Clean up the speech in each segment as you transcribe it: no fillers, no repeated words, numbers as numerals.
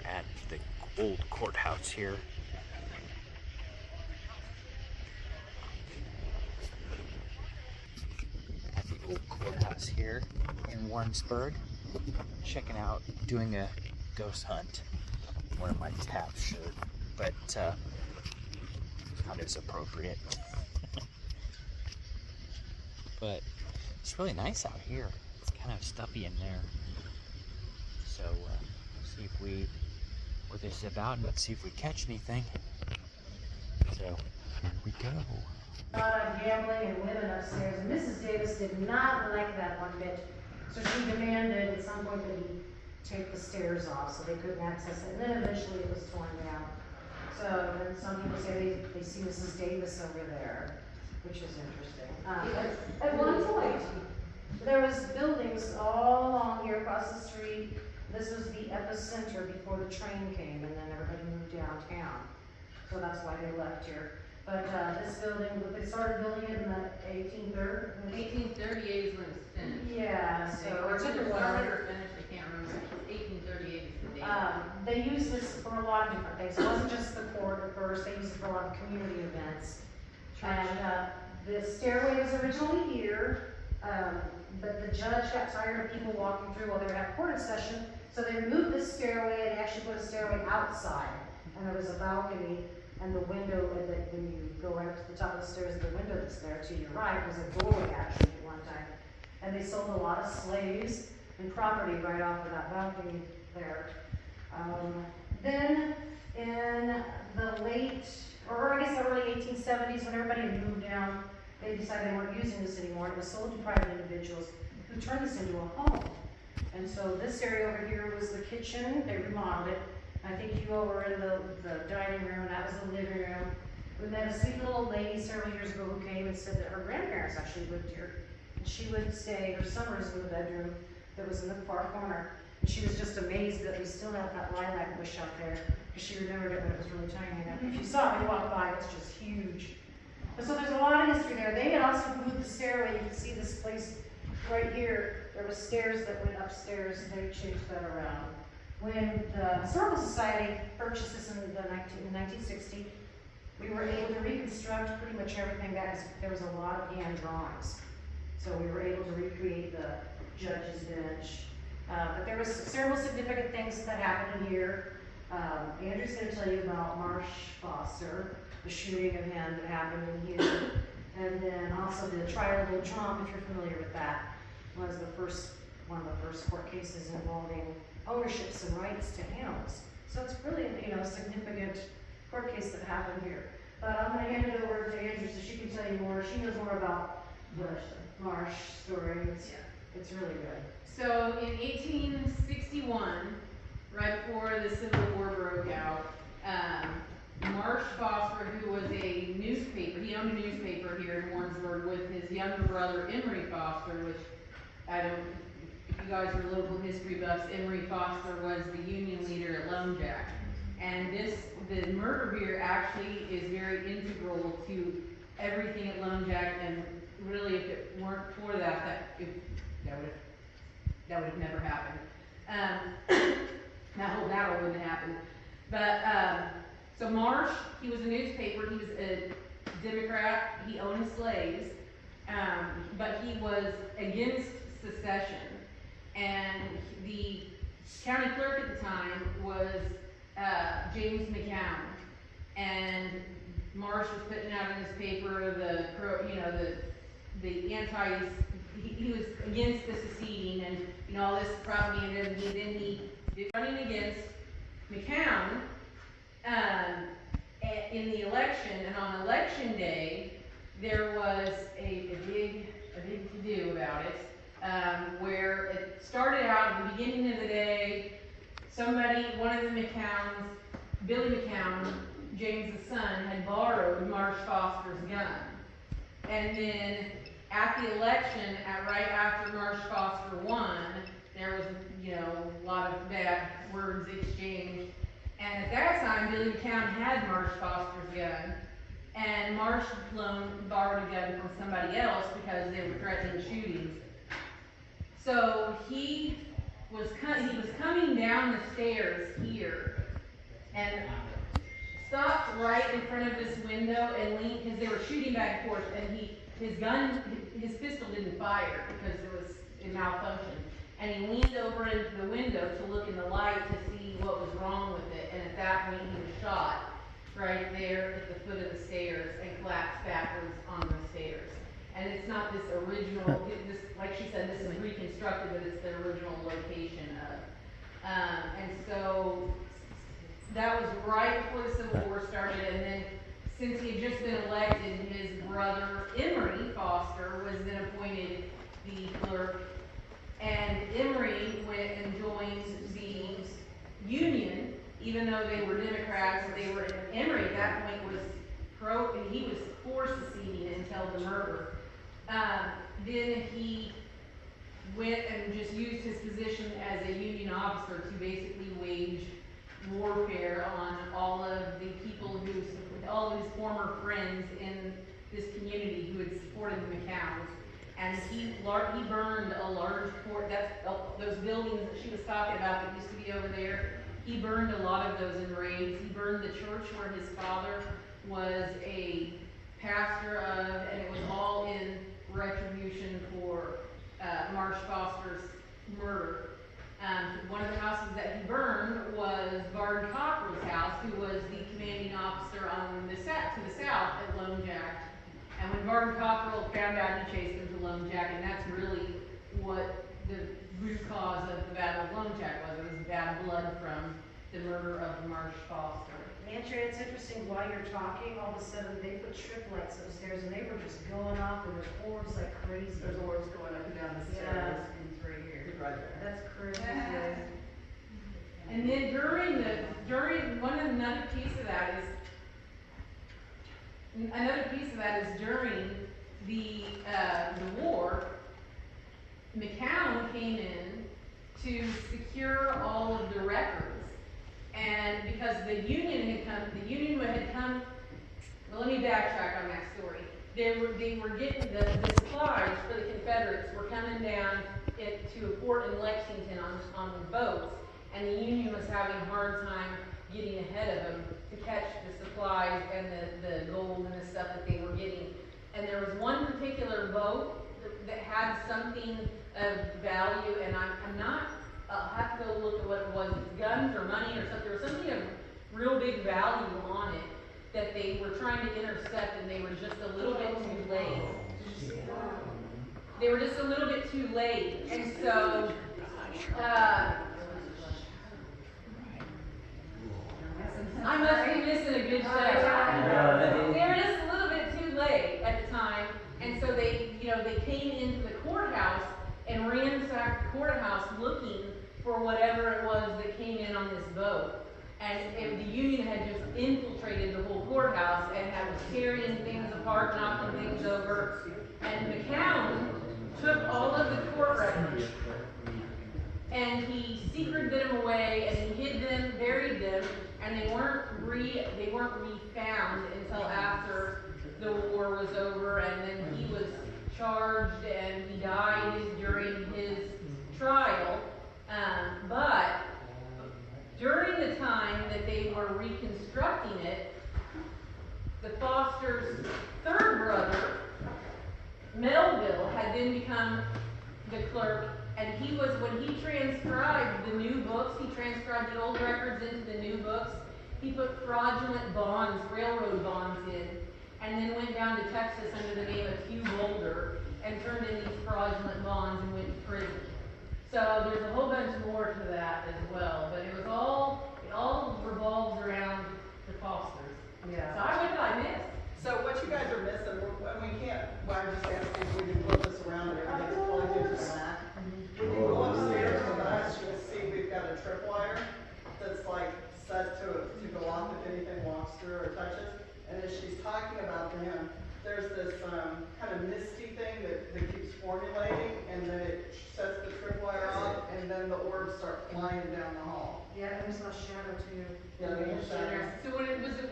at the old courthouse here. At the old courthouse here in Warrensburg. Checking out, doing a ghost hunt. Wearing my tap shirt, but not as appropriate. But it's really nice out here. It's kind of stuffy in there. So see if what this is about, and let's see if we catch anything. So here we go. Gambling and women upstairs, and Mrs. Davis did not like that one bit. So she demanded at some point that he take the stairs off so they couldn't access it. And then eventually it was torn down. So then some people say they see Mrs. Davis over there, which is interesting. At one point, there was buildings all along here across the street. This was the epicenter before the train came, and then everybody moved downtown. So that's why they left here. But this building, they started building it in the 1838 is when it's finished. Yeah, so Or it took a while. started or finished, I can't remember. 1838 is the date. They used this for a lot of different things. It wasn't just the court at first, they used it for a lot of community events. And the stairway was originally here, but the judge got tired of people walking through while they were having court session, so they removed this stairway and actually put a stairway outside. And there was a balcony and the window, when you go right up to the top of the stairs, the window that's there to your right was a doorway actually at one time. And they sold a lot of slaves and property right off of that balcony there. Then in the late, or I guess the early 1870s, when everybody had moved down, they decided they weren't using this anymore. It was sold to private individuals who turned this into a home. And so this area over here was the kitchen. They remodeled it. I think you all were in the dining room, that was the living room. We met a sweet little lady several years ago who came and said that her grandparents actually lived here. And she would stay her summers in the bedroom that was in the far corner. And she was just amazed that we still have that lilac bush out there, because she remembered it when it was really tiny. And if you saw it when you walked by, it's just huge. And so there's a lot of history there. They had also moved the stairway. You can see this place right here. There were stairs that went upstairs, and they changed that around. When the Historical Society purchased this in 1960, we were able to reconstruct pretty much everything back. There was a lot of hand drawings. So we were able to recreate the judge's bench. But there was several significant things that happened in here. Andrew's going to tell you about Marsh Foster, the shooting of him that happened in here. And then also the trial of Old Drum, if you're familiar with that, was one of the first court cases involving ownerships and rights to animals. So it's really, a significant court case that happened here. But I'm going to hand it over to Andrew so she can tell you more. She knows more about the Marsh story. It's really good. So in 1861, right before the Civil War broke out, Marsh Foster, who was he owned a newspaper here in Warrensburg with his younger brother, Emery Foster, which if you guys are local history buffs, Emery Foster was the Union leader at Lone Jack. And the murder here actually is very integral to everything at Lone Jack, and really if it weren't for that would have never happened. That whole battle wouldn't have happened. But, so Marsh, he was a newspaper, he was a Democrat, he owned slaves, but he was against secession. And the county clerk at the time was James McCown. And Marsh was putting out in his paper he was against the seceding and all this propaganda, and then he was running against McCown in the election. And on election day, there was a big to-do about it, where it started out at the beginning of the day. One of the McCowns, Billy McCown, James' son, had borrowed Marsh Foster's gun. And then at the election, right after Marsh Foster won, there was, a lot of bad words exchanged. And at that time, Billy McCown had Marsh Foster's gun, and Marsh borrowed a gun from somebody else because they were threatening shootings. So he was coming down the stairs here, and stopped right in front of this window and leaned, because they were shooting back and forth, and his pistol didn't fire because it malfunctioned. And he leaned over into the window to look in the light to see what was wrong with it, and at that point he was shot right there at the foot of the stairs and collapsed backwards on the stairs. And it's not this original, like she said, this is reconstructed, but it's the original location of. And so that was right before the Civil War started, and then since he had just been elected, his brother Emory Foster was then appointed the clerk, and Emory went and joined the Union, even though they were Democrats. Emory at that point was and he was for seceding until the murder. Then he went and just used his position as a Union officer to basically wage warfare on all of the people all of his former friends in this community who had supported the McCowns. And he burned a large those buildings that she was talking about that used to be over there. He burned a lot of those in raids. He burned the church where his father was a pastor of, and it was all in retribution for Marsh Foster's murder. One of the houses that he burned was Varden Cockrell's house, who was the commanding officer to the south at Lone Jack. And when Varden Cockrell found out, he chased him to Lone Jack, and that's really what the root cause of the Battle of Lone Jack was. It was bad blood from the murder of Marsh Foster. Andrea, it's interesting, while you're talking, all of a sudden they put trip lights upstairs and they were just going off and there's orbs like crazy. There's orbs going up and down the stairs. It's right here. Right there. That's crazy. And then another piece of that is during the war, McCown came in to secure all of the records. And because the Union had come, well, let me backtrack on that story. They were getting the supplies for the Confederates were coming down to a port in Lexington on boats, and the Union was having a hard time getting ahead of them to catch the supplies and the gold and the stuff that they were getting. And there was one particular boat that had something of value, and I'll have to go look at what it was. It's guns or money or something. There was something of real big value on it that they were trying to intercept, and they were just a little bit too late. They were just a little bit too late, and so I must be missing a good show. They were just a little bit too late at the time, and so they came into the courthouse and ransacked the courthouse looking for whatever it was that came in on this boat. And the Union had just infiltrated the whole courthouse and was tearing things apart, knocking things over. And McCown took all of the court records and he secreted them away and he hid them, buried them, and they weren't refound until after the war was over, and then he was charged and he died during his trial. But during the time that they were reconstructing it, the Foster's third brother, Melville, had then become the clerk, and when he transcribed the new books, he transcribed the old records into the new books, he put fraudulent bonds, railroad bonds in, and then went down to Texas under the name of Hugh Boulder and turned in these fraudulent bonds and went to prison. So there's a whole bunch more to that as well, but it all revolves around the Fosters. Yeah. So what did I miss? So what you guys are missing, I'm just asking if we can flip this around and everything's plugged into the Mac. When you go upstairs with us, you'll see we've got a tripwire that's like set to go off if anything walks through or touches. And as she's talking about him, there's this kind of misty thing that keeps formulating, and then it sets the tripwire off, and then the orbs start flying down the hall. Yeah, there's no shadow too. Yeah, there's no shadow. So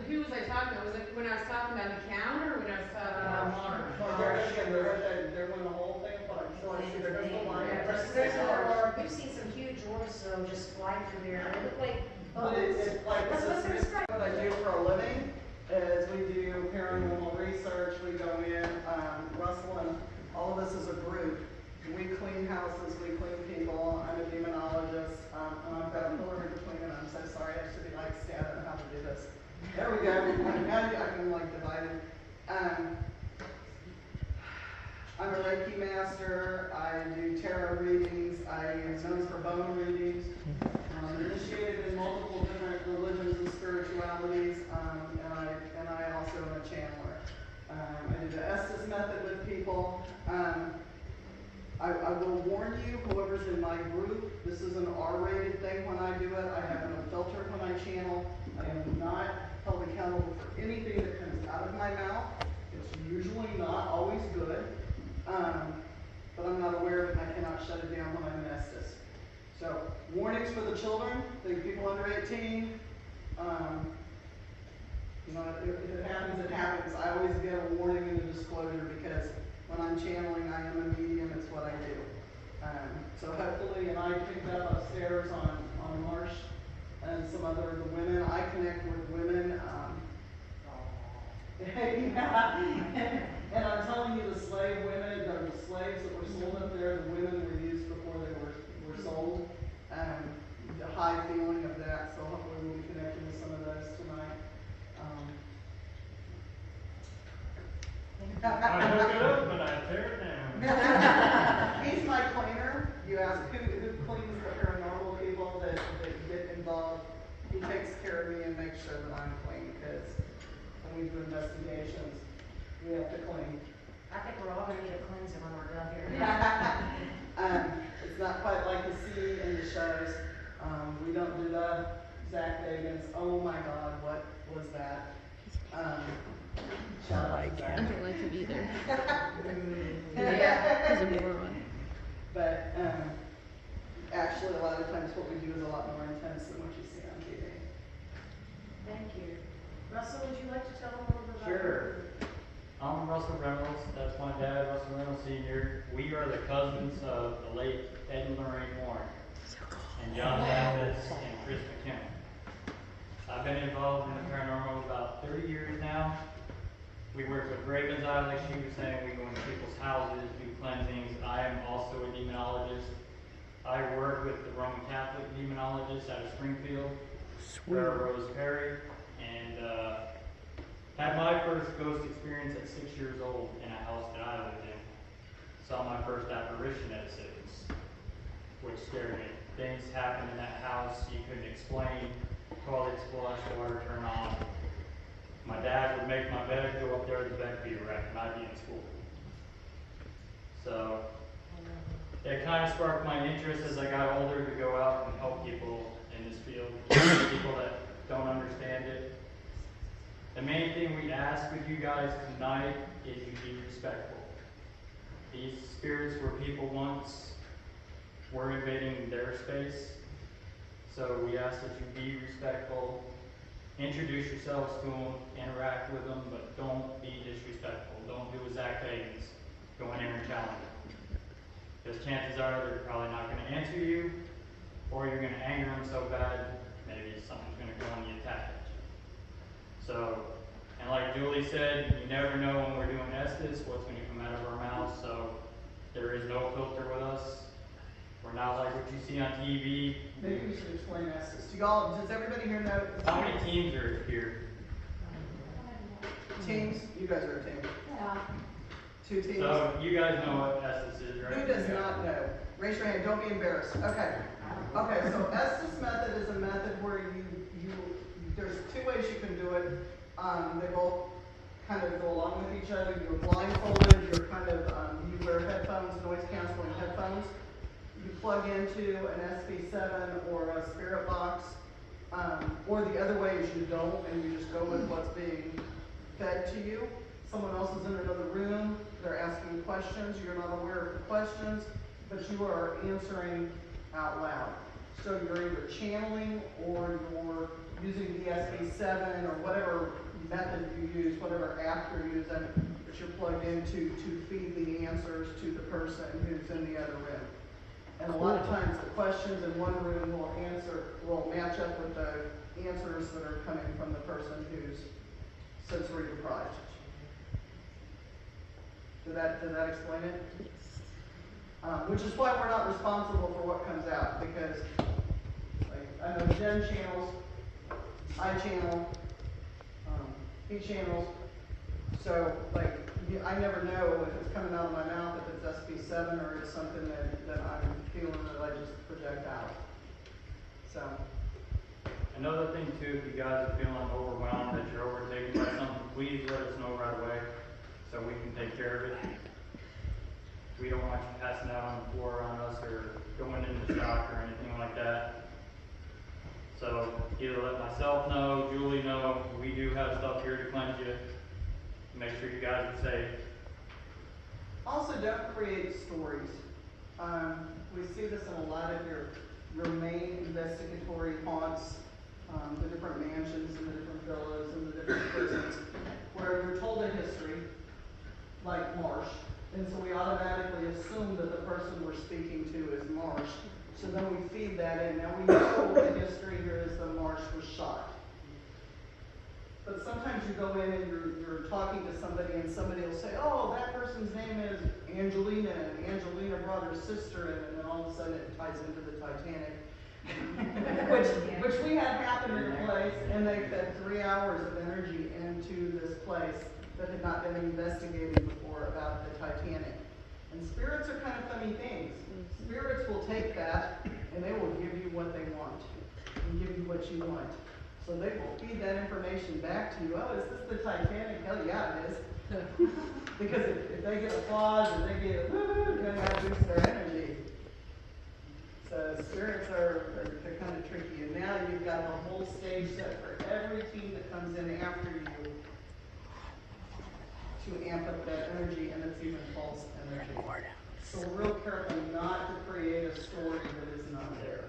who was I talking about? Was it when I was talking about McCown or when I was talking about Marsh? They're doing the whole thing apart. So want to see, there goes the line. Yeah, there's or we've seen some huge orbs though just fly through there. They look like But boats. it's like, That's what they're describing. what I do for a living is we do paranormal research, we go in, Russell and all of us as a group, we clean houses, we clean people, I'm a demonologist, and I've got a pillar in between, and I'm so sorry, I should be like standing how to do this. There we go, now I can like divide it. I'm a Reiki master, I do tarot readings, I am known for bone readings. I'm initiated in multiple different religions and spiritualities, and I also am a channeler. I do the Estes method with people. I will warn you, whoever's in my group, this is an R-rated thing when I do it. I have no filter when I channel. I am not held accountable for anything that comes out of my mouth. It's usually not always good, but I'm not aware of it and I cannot shut it down when I'm in Estes. So, warnings for the children, the people under 18. You know, if it happens, it happens. I always get a warning and a disclosure because when I'm channeling, I am a medium, it's what I do. So hopefully, and I picked up upstairs on Marsh and some other of the women, I connect with women. And I'm telling you, the slave women, the slaves that were sold up there, the women were used before they were sold. The high feeling of that, so hopefully we'll be connecting with some of those tonight. I hook it up, but I tear it down. He's my cleaner. You ask who cleans the paranormal people that get involved. He takes care of me and makes sure that I'm clean because when we do investigations, we have to clean. I think we're all gonna need a cleanser when we're done here. It's not quite like you see in the shows. We don't do the Zach Bagans. Oh my God, what was that? Shout out to I Zach. don't like him either. Yeah. He's a moron. But actually, a lot of times what we do is a lot more intense than what you see on TV. Thank you. Russell, would you like to tell them a little bit about Sure. I'm Russell Reynolds. That's my dad, Russell Reynolds Sr. We are the cousins of the late Ed and Lorraine Warren and John Mathis and Chris McKenna. I've been involved in the paranormal about 30 years now. We work with Raven's Eye, like she was saying. We go into people's houses, do cleansings. I am also a demonologist. I work with the Roman Catholic demonologist out of Springfield, Sarah Rose Perry, and had my first ghost experience at 6 years old in a house that I lived in. Saw my first apparition at 6, which scared me. Things happened in that house you couldn't explain. Toilets flush, water turn on. My dad would make my bed, go up there, the bed would be erect, and I'd be in school. So it kind of sparked my interest as I got older to go out and help people in this field, people that don't understand it. The main thing we ask of you guys tonight is you be respectful. These spirits were people once. We're invading their space. So we ask that you be respectful. Introduce yourselves to them, interact with them, but don't be disrespectful. Don't do a Zach Bagans. Go in there and challenge them. Because chances are they're probably not going to answer you, or you're going to anger them so bad, maybe something's going to go on the attack. So, and like Julie said, you never know when we're doing Estes, what's going to come out of our mouths, so there is no filter with us. We're not like what you see on TV. Maybe we should explain Estes. Does everybody here know? How many teams are here? Teams? You guys are a team. Yeah. 2 teams. So you guys know what Estes is, right? Who does not know? Raise your hand. Don't be embarrassed. Okay. Okay. So Estes method is a method where there's 2 ways you can do it. They both kind of go along with each other. You're blindfolded. You're kind of you wear headphones, noise canceling headphones. You plug into an SP7 or a spirit box, or the other way is you don't, and you just go with what's being fed to you. Someone else is in another room, they're asking questions, you're not aware of the questions, but you are answering out loud. So you're either channeling or you're using the SP7 or whatever method you use, whatever app you're using. that you're plugged into to feed the answers to the person who's in the other room. And a lot of times the questions in one room will match up with the answers that are coming from the person who's sensory deprived. Did that explain it? Which is why we're not responsible for what comes out, because like, I know Jen channels, I channel, he channels, so like I never know if it's coming out of my mouth, if it's SB7 or it's something that I'm feeling that I just project out. So. Another thing too, if you guys are feeling overwhelmed, that you're overtaken by something, please let us know right away so we can take care of it. We don't want you passing out on the floor on us or going into shock or anything like that. So either let myself know, Julie know, we do have stuff here to cleanse you. Make sure you guys are safe. Also, don't create stories. We see this in a lot of your main investigatory haunts, the different mansions and the different villas and the different prisons, where you're told a history, like Marsh, and so we automatically assume that the person we're speaking to is Marsh. So then we feed that in. Now we know the history here is that Marsh was shot. But sometimes you go in and you're talking to somebody and somebody will say, oh, that person's name is Angelina, and Angelina brought her sister in, and then all of a sudden it ties into the Titanic. which we had happen in a place, and they fed 3 hours of energy into this place that had not been investigated before about the Titanic. And spirits are kind of funny things. Spirits will take that and they will give you what they want and give you what you want. So they will feed that information back to you. Oh, is this the Titanic? Hell yeah, it is. Because if they get applause and they get woo, then that boosts their energy. So spirits they're kind of tricky. And now you've got the whole stage set for every team that comes in after you to amp up that energy, and it's even false energy. So we're real careful not to create a story that is not there.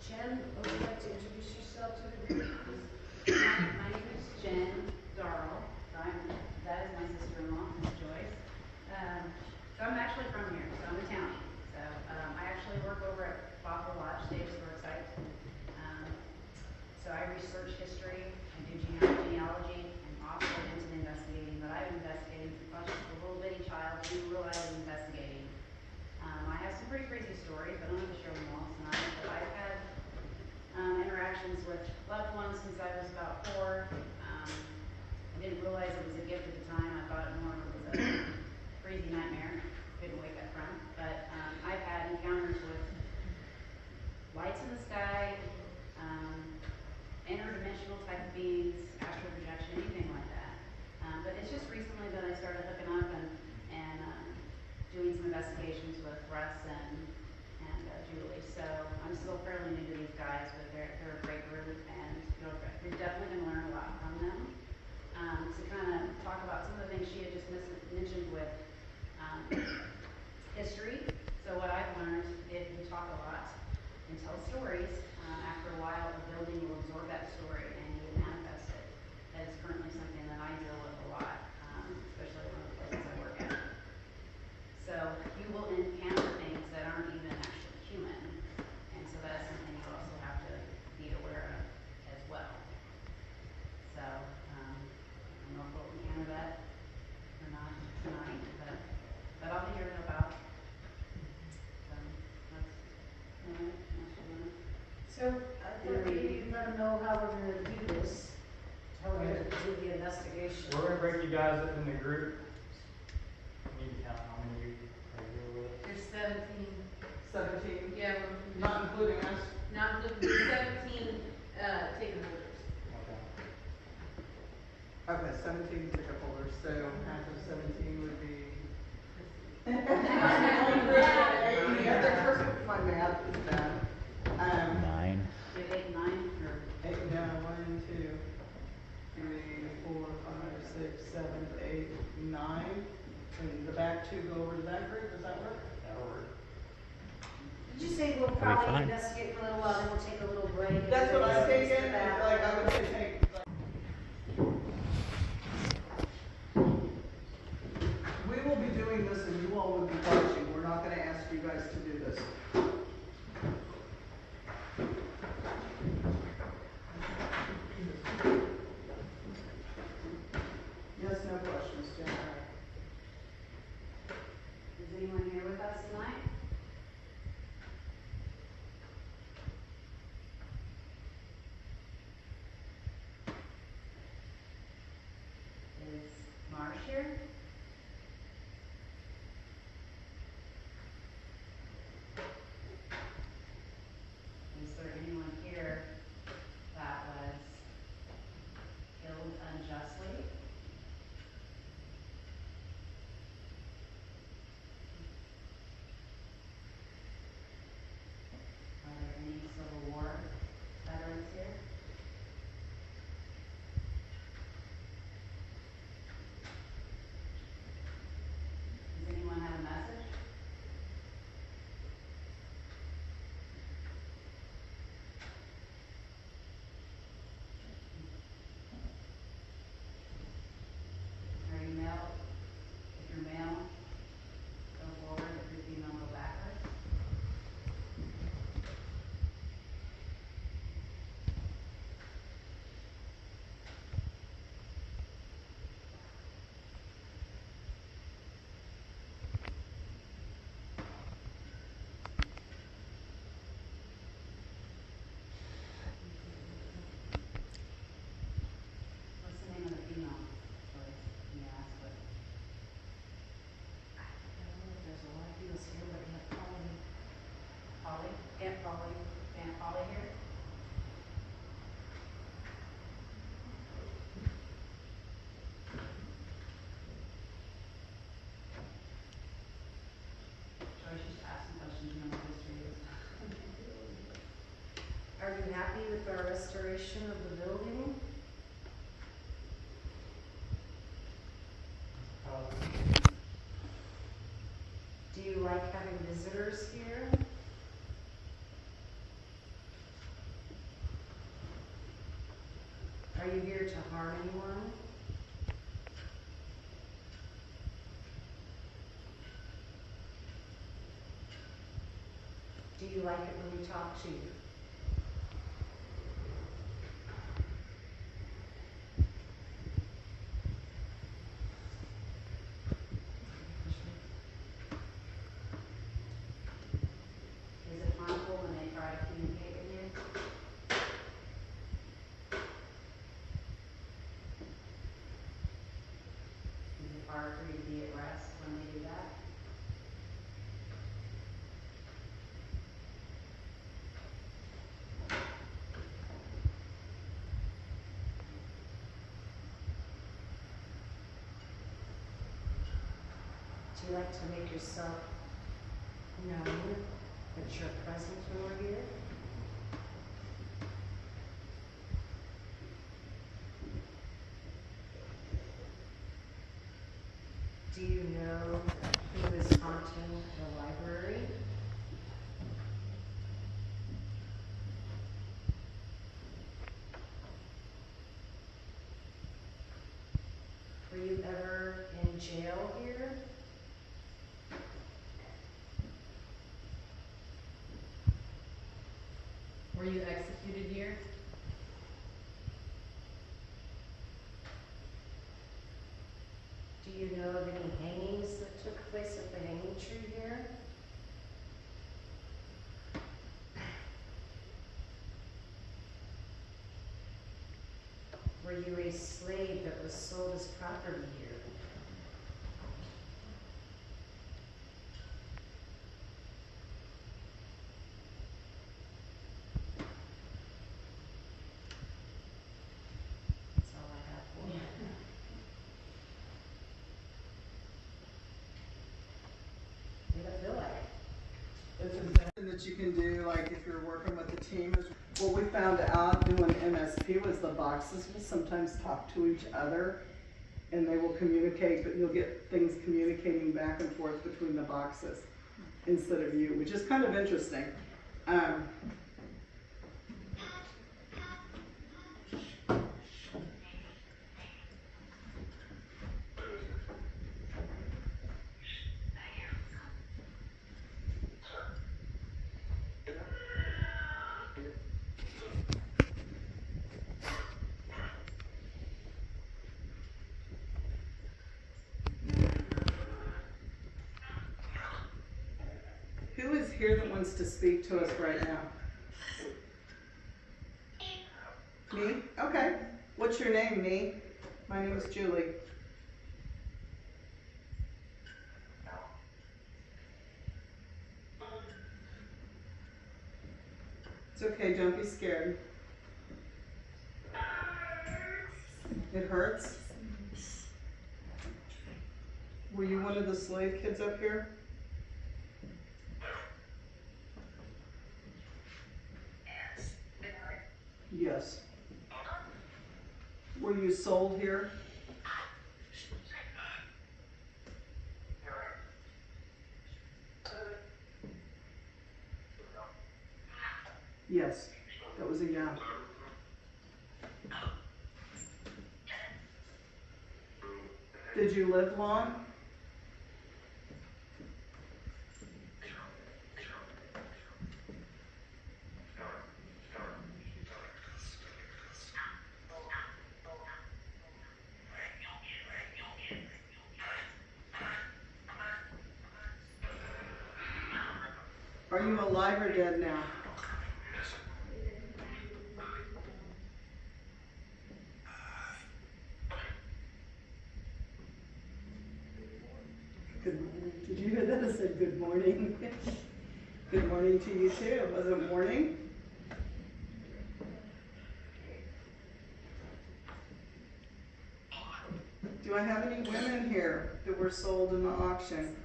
Jen, would you like to introduce yourself to the group? My name is Jen Darrell. That is my sister-in-law, Miss Joyce. So I'm actually from here, so I'm a townie. So I actually work over at Bothell Lodge State Historic Site. So I research history, I do genealogy, and also into the investigating. But I've investigated since I was just a little bitty child, didn't realize I was investigating. I have some pretty crazy stories, but I don't have to share them all tonight. But I've had interactions with loved ones since I was about 4. I didn't realize it was a gift at the time. I thought it more of it was a crazy nightmare. Couldn't wake up from. But I've had encounters with lights in the sky, interdimensional type of beings, astral projection, anything like that. But it's just recently that I started hooking up and doing some investigations with Russ and Julie. So I'm still fairly new to these guys, but they're a great group, and you're definitely going to learn a lot from them. To kind of talk about some of the things she had just mentioned with history. So what I've learned is you talk a lot and tell stories. After a while, the building will absorb that story and you will manifest it. That is currently something that I deal with a lot, especially one of the places I work at. So you will encounter things that aren't even actually human, and so that's something you also have to be aware of as well. So I don't know if we'll encounter that or not tonight, but I'll be here to help out. So that's So I think maybe you want to know how we're going to do this, how we're going to do the investigation. We're going to break you guys up in the group. We need to count how many are here with us. There's 17. 17, Yeah, not including us. not including 17 ticket holders. Okay. Okay, 17 ticket holders, so half of 17 would be. My math is bad. 9. you have 8 and 9, or 8 down, 1, 2, 3, 4, 5, 6, 7, 8, 9. And the back 2 go over to that group, does that work? That'll work. Did you say we'll That'll be probably fine. investigate for a little while, then we'll take a little break? That's what I'm Everybody thinking, stays like, back. I would say take, like, Aunt Polly here. Joyce just asked some questions, you know what history is. Are you happy with our restoration of the building? Do you like having visitors here? Are you here to harm anyone? Do you like it when we talk to you? Is it harmful when they try to communicate with you? Is it hard for you to be at rest when they do that? Do you like to make yourself known that you're present when we're here? Do you know who is haunting the library? Were you ever in jail here? Were you executed here? Do you know of any hangings that took place at the hanging tree here? Were you a slave that was sold as property here? That's all I have for you. What does it feel like? It's something that you can do, like if you're working with a team. What we found out doing MSP was the boxes will sometimes talk to each other and they will communicate, but you'll get things communicating back and forth between the boxes instead of you, which is kind of interesting. Who is here that wants to speak to us right now? Me? Okay. What's your name, me? My name is Julie. It's okay, don't be scared. It hurts? Were you one of the slave kids up here? Yes. Were you sold here? Yes. That was a yeah. Did you live long? Are you alive or dead now? Good morning. Did you hear that? I said good morning. Good morning to you too. Was it morning? Do I have any women here that were sold in the auction?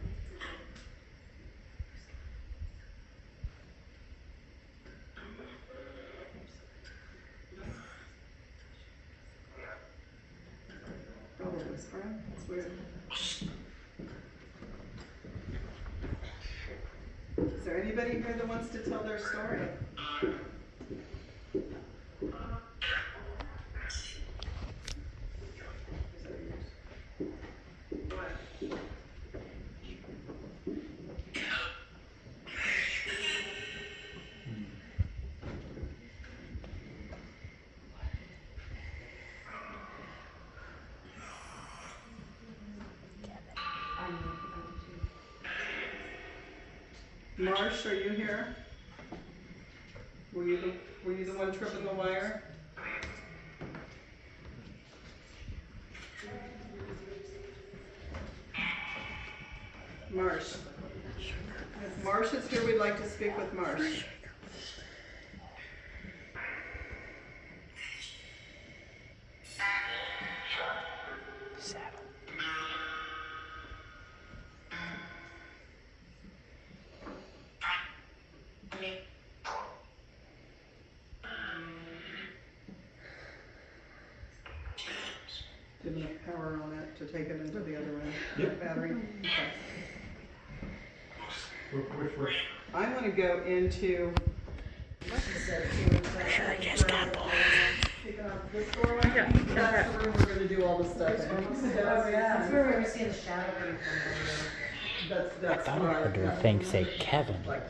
Oh, they're whispering? That's weird. Is there anybody here that wants to tell their story? Marsh, are you here? Were you the one tripping the wire? Marsh. If Marsh is here, we'd like to speak with Marsh. Didn't have power on it to take it into the other room. Yep. Battery. Okay. Which I want to go into. Sure, I just got bored. Taking off this doorway. That's the room we're going to do all the stuff in. Oh, yeah. That's where we're gonna see the shadow coming from. That's I where heard her thing say Kevin. Like,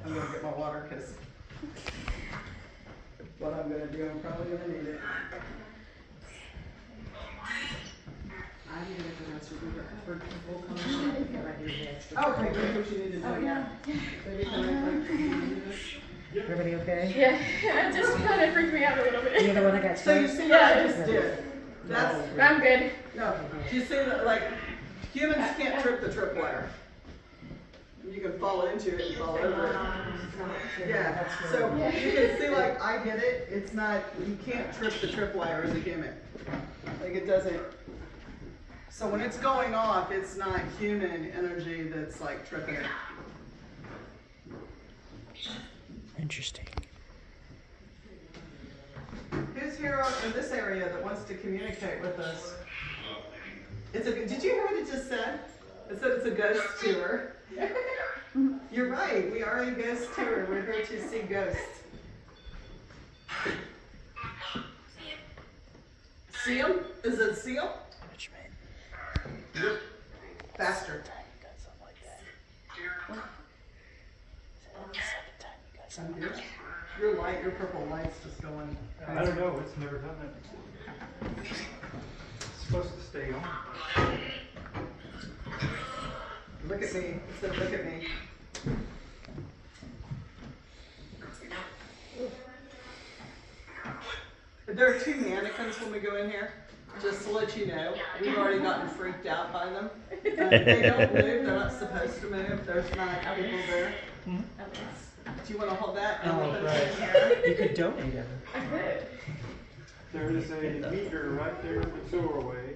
I'm going to get my water because what I'm going to do, I'm probably going to need it. I'm gonna go downstairs for people coming. Right here, the extra. Okay, good, what you need to do. Oh, yeah. Baby, can I break this? Everybody okay? Yeah, it just kind of freaked me out a little bit. You're the one that got So you sprayed? see what I just did? That's, I'm good. no, do you see that, like, humans can't trip the tripwire. You can fall into it and fall over it. Yeah, so you can see, like, I get it, it's not, you can't trip the tripwire as a human. Like, it doesn't, so when it's going off, it's not human energy that's like tripping it. Interesting. Who's here in this area that wants to communicate with us? Did you hear what it just said? It said it's a ghost tour. You're right, we are a ghost tour. We're here to see ghosts. See them? Is it see them? Which man? Faster. Your light, your purple light's just going. I don't know, it's never done that before. It's supposed to stay on. Look at me. It said, look at me. There are 2 mannequins when we go in here, just to let you know. We've already gotten freaked out by them. They don't move, they're not supposed to move, there's not people there. Do you want to hold that? Oh, right. You could donate it. I could. There is a meter right there in the doorway.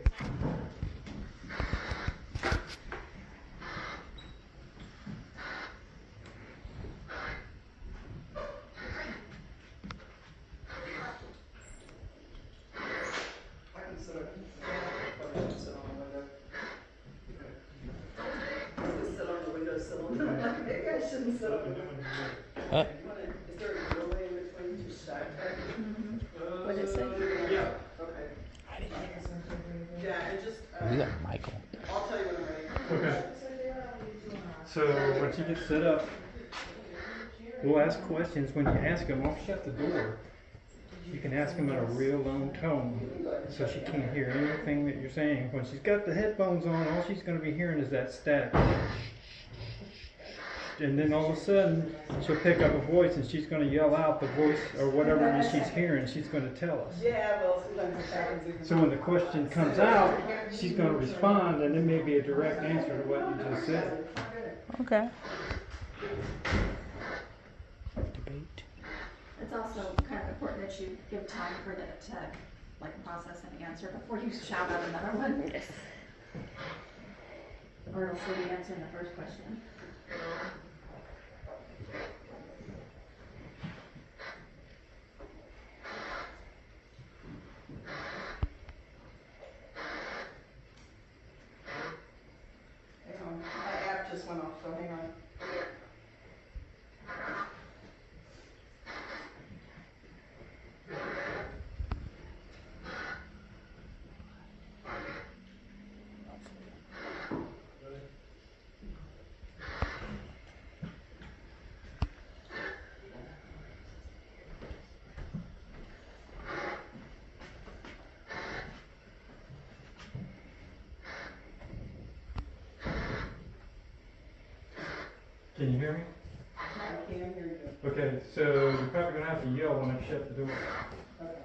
What did it say? Yeah. Okay. I didn't hear. Yeah, and just, You got Michael. I'll tell you when I'm ready. Okay. So once you get set up, we'll ask questions. When you ask them, I'll shut the door. You can ask them in a real low tone, so she can't hear anything that you're saying. When she's got the headphones on, all she's going to be hearing is that static. And then all of a sudden, she'll pick up a voice and she's going to yell out the voice or whatever it is she's hearing. She's going to tell us. Yeah, well, sometimes it happens even. So when the question comes out, she's going to respond, and it may be a direct answer to what you just said. Okay. It's also kind of important that you give time for it to like process and answer before you shout out another one. Yes. Or else you'll be answering the first question. Hang on, my app just went off, so hang on. Can you hear me? I can't hear you. Okay, so you're probably gonna have to yell when I shut the door. Okay.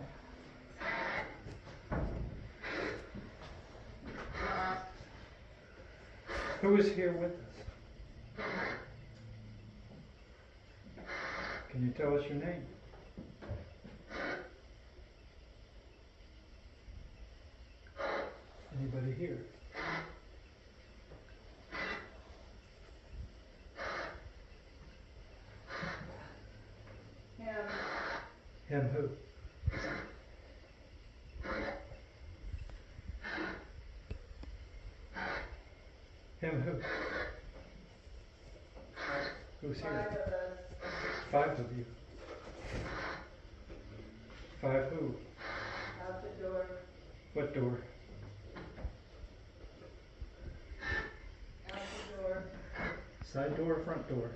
Who is here with us? Can you tell us your name? Anybody here? Him who? Him who? Who's here? 5 of us. 5 of you. 5 who? Out the door. What door? Out the door. Side door or front door?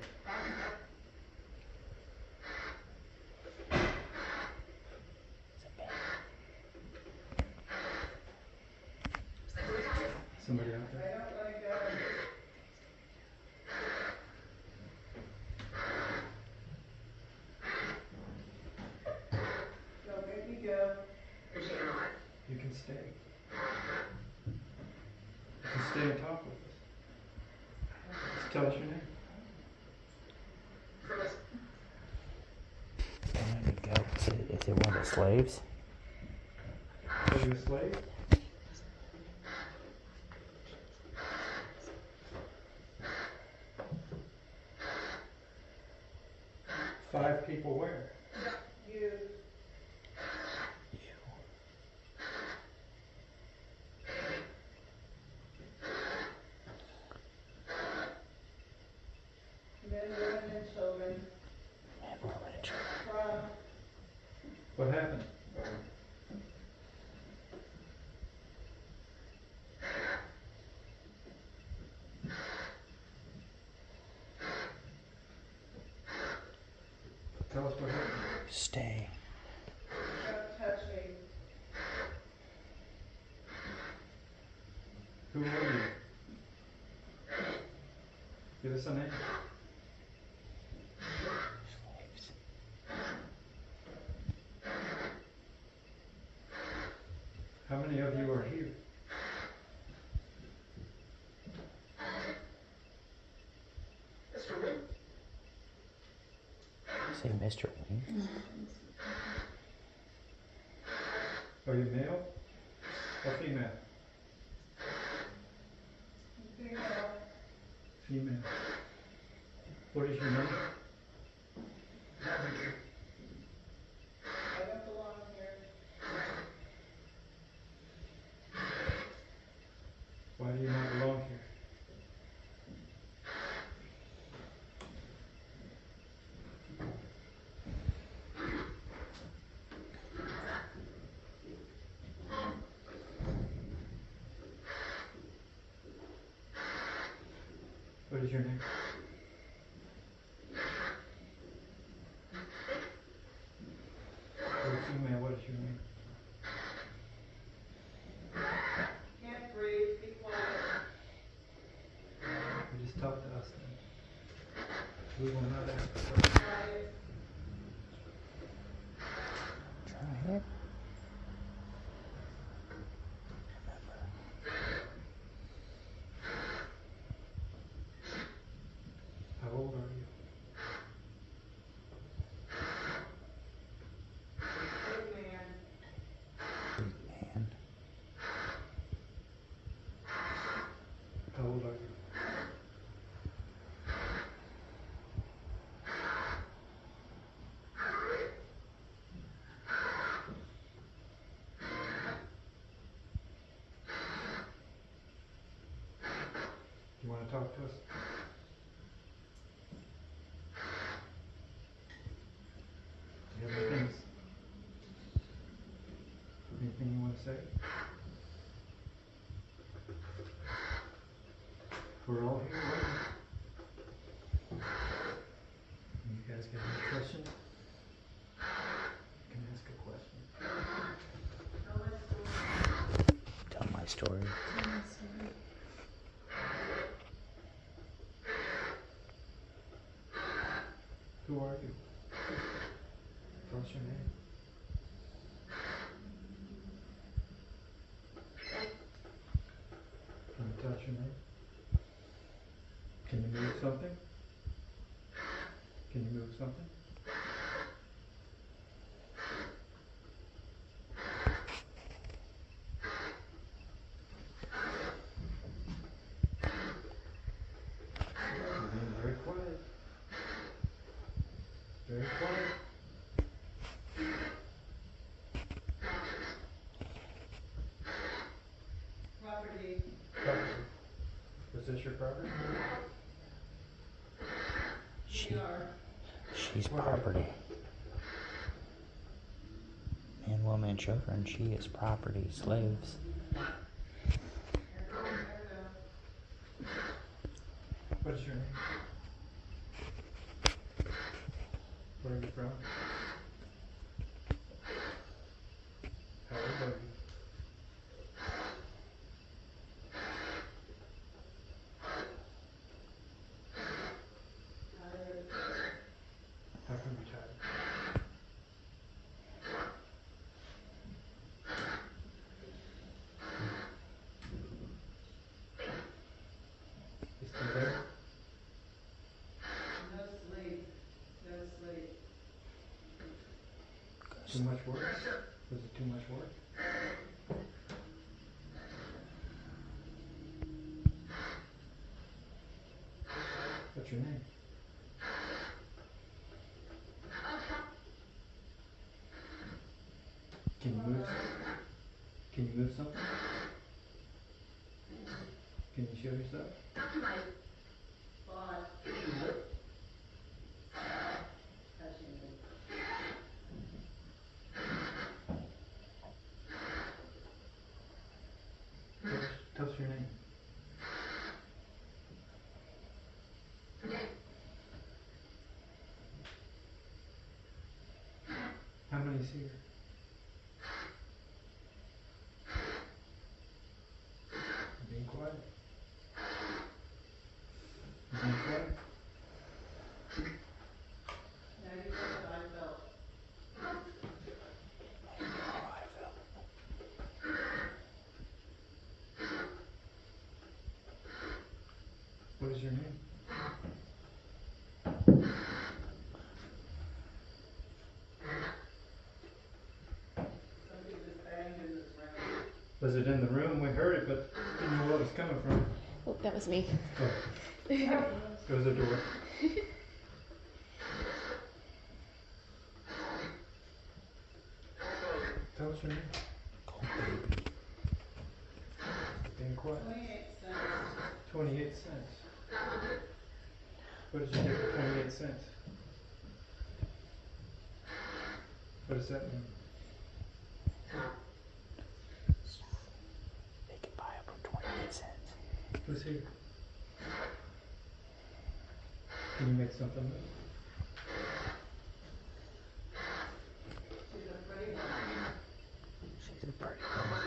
Somebody out I there? don't wanna go. Don't make me go. You can stay. You can stay and talk with us. Just tell us your name. There we go. Is it one of the slaves? Are you a slave? Five people where? You. Men, women, and children. From What happened? Tell us what happened. Stay. don't touch me. Who are you? Give us a name. Slaves. How many of you are here? Say Mr. Wayne. Are you male or female? Female. Female. What is your name? I don't belong here. Why do you not belong here? What is your name? You're female, what is your name? Can't breathe. Be quiet. You just talk to us then. We will not ask. Quiet. Try it. How old are you? say? We're all here waiting. You guys got any questions? You can ask a question. Tell my story. Who are you? Tell us your name. Can you tell us your name? Can you move something? Can you move something? You're being very quiet. Very quiet. Property. Property. Was this your property? We are. She's property. Man, woman, and children, she is property, slaves. What is your name? Where are you from? How old are you? How come you're tired? You still there? No sleep. No sleep. Too much work? Was it too much work? What's your name? Can you move? Can you move something? Can you show yourself? But. Tell us your name. How many's here? Being quiet. Being quiet. Now you know what I felt. What is your name? Somebody just banged in this room. Was it in the room? We heard it, but didn't know where it was coming from. Oh, that was me. Oh. It was a door. Tell us your name. Being quiet. 28 cents. 28 cents. What did you get for 28 cents? What does that mean? They can buy up for 28 cents. Who's here? Can you make something move? She's a pretty one. She's a pretty woman.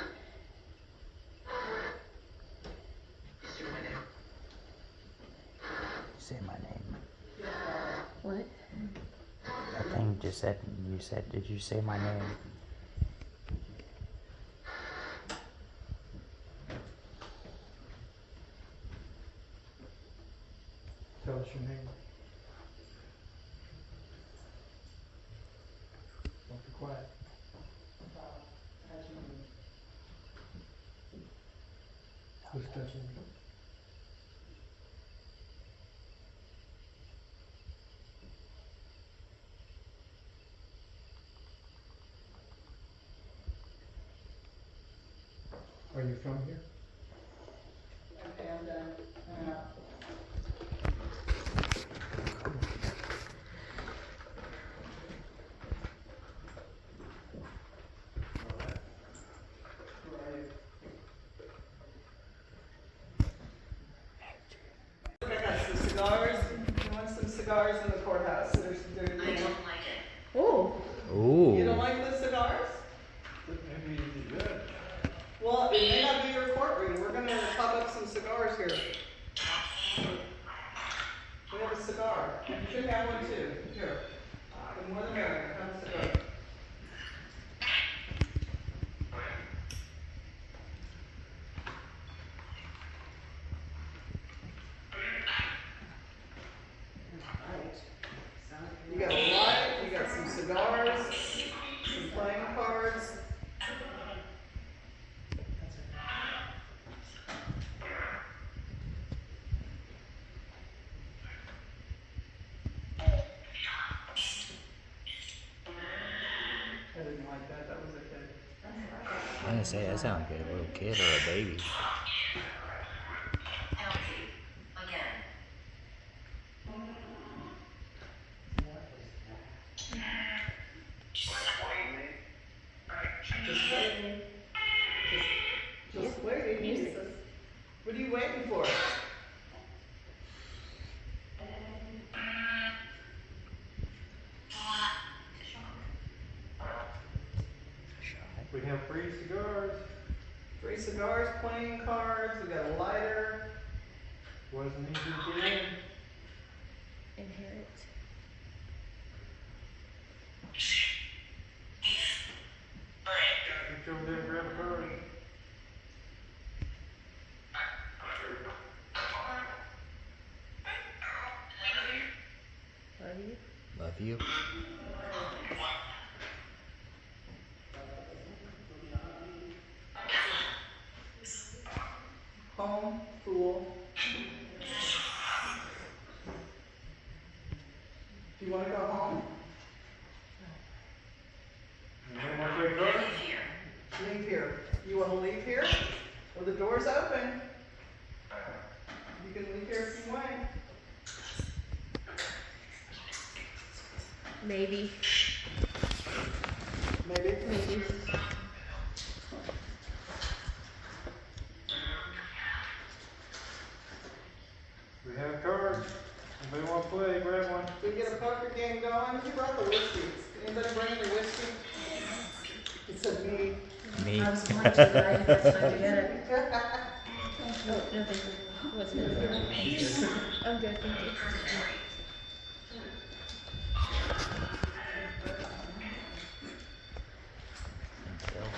Say my name. What? That thing just said, you said, did you say my name? Tell us your name. Don't be quiet. Who's touching you? Are you from here? And, playing cards. I didn't like that, that was a kid. I was gonna say, that sounds like a little kid or a baby. Just waiting. Just waiting. He says, what are you waiting for? We have free cigars. Free cigars, playing cards, we got a lighter. Wasn't easy to get in. Inherit. Reach over there and grab a card. Love you. Love you. Home, fool. Do you wanna go home? Anybody want to play cards? Leave here. You wanna leave here? Well, the door's open. You can leave here if you want. Maybe. Maybe. Maybe. We have cards. Anybody want to play? Grab one. We get a poker game going. Who brought the whiskey? Anybody bring any whiskey? It said me. Me. I was going to, but I didn't have time to get it. No, thank you. What's it? I'm good, thank you.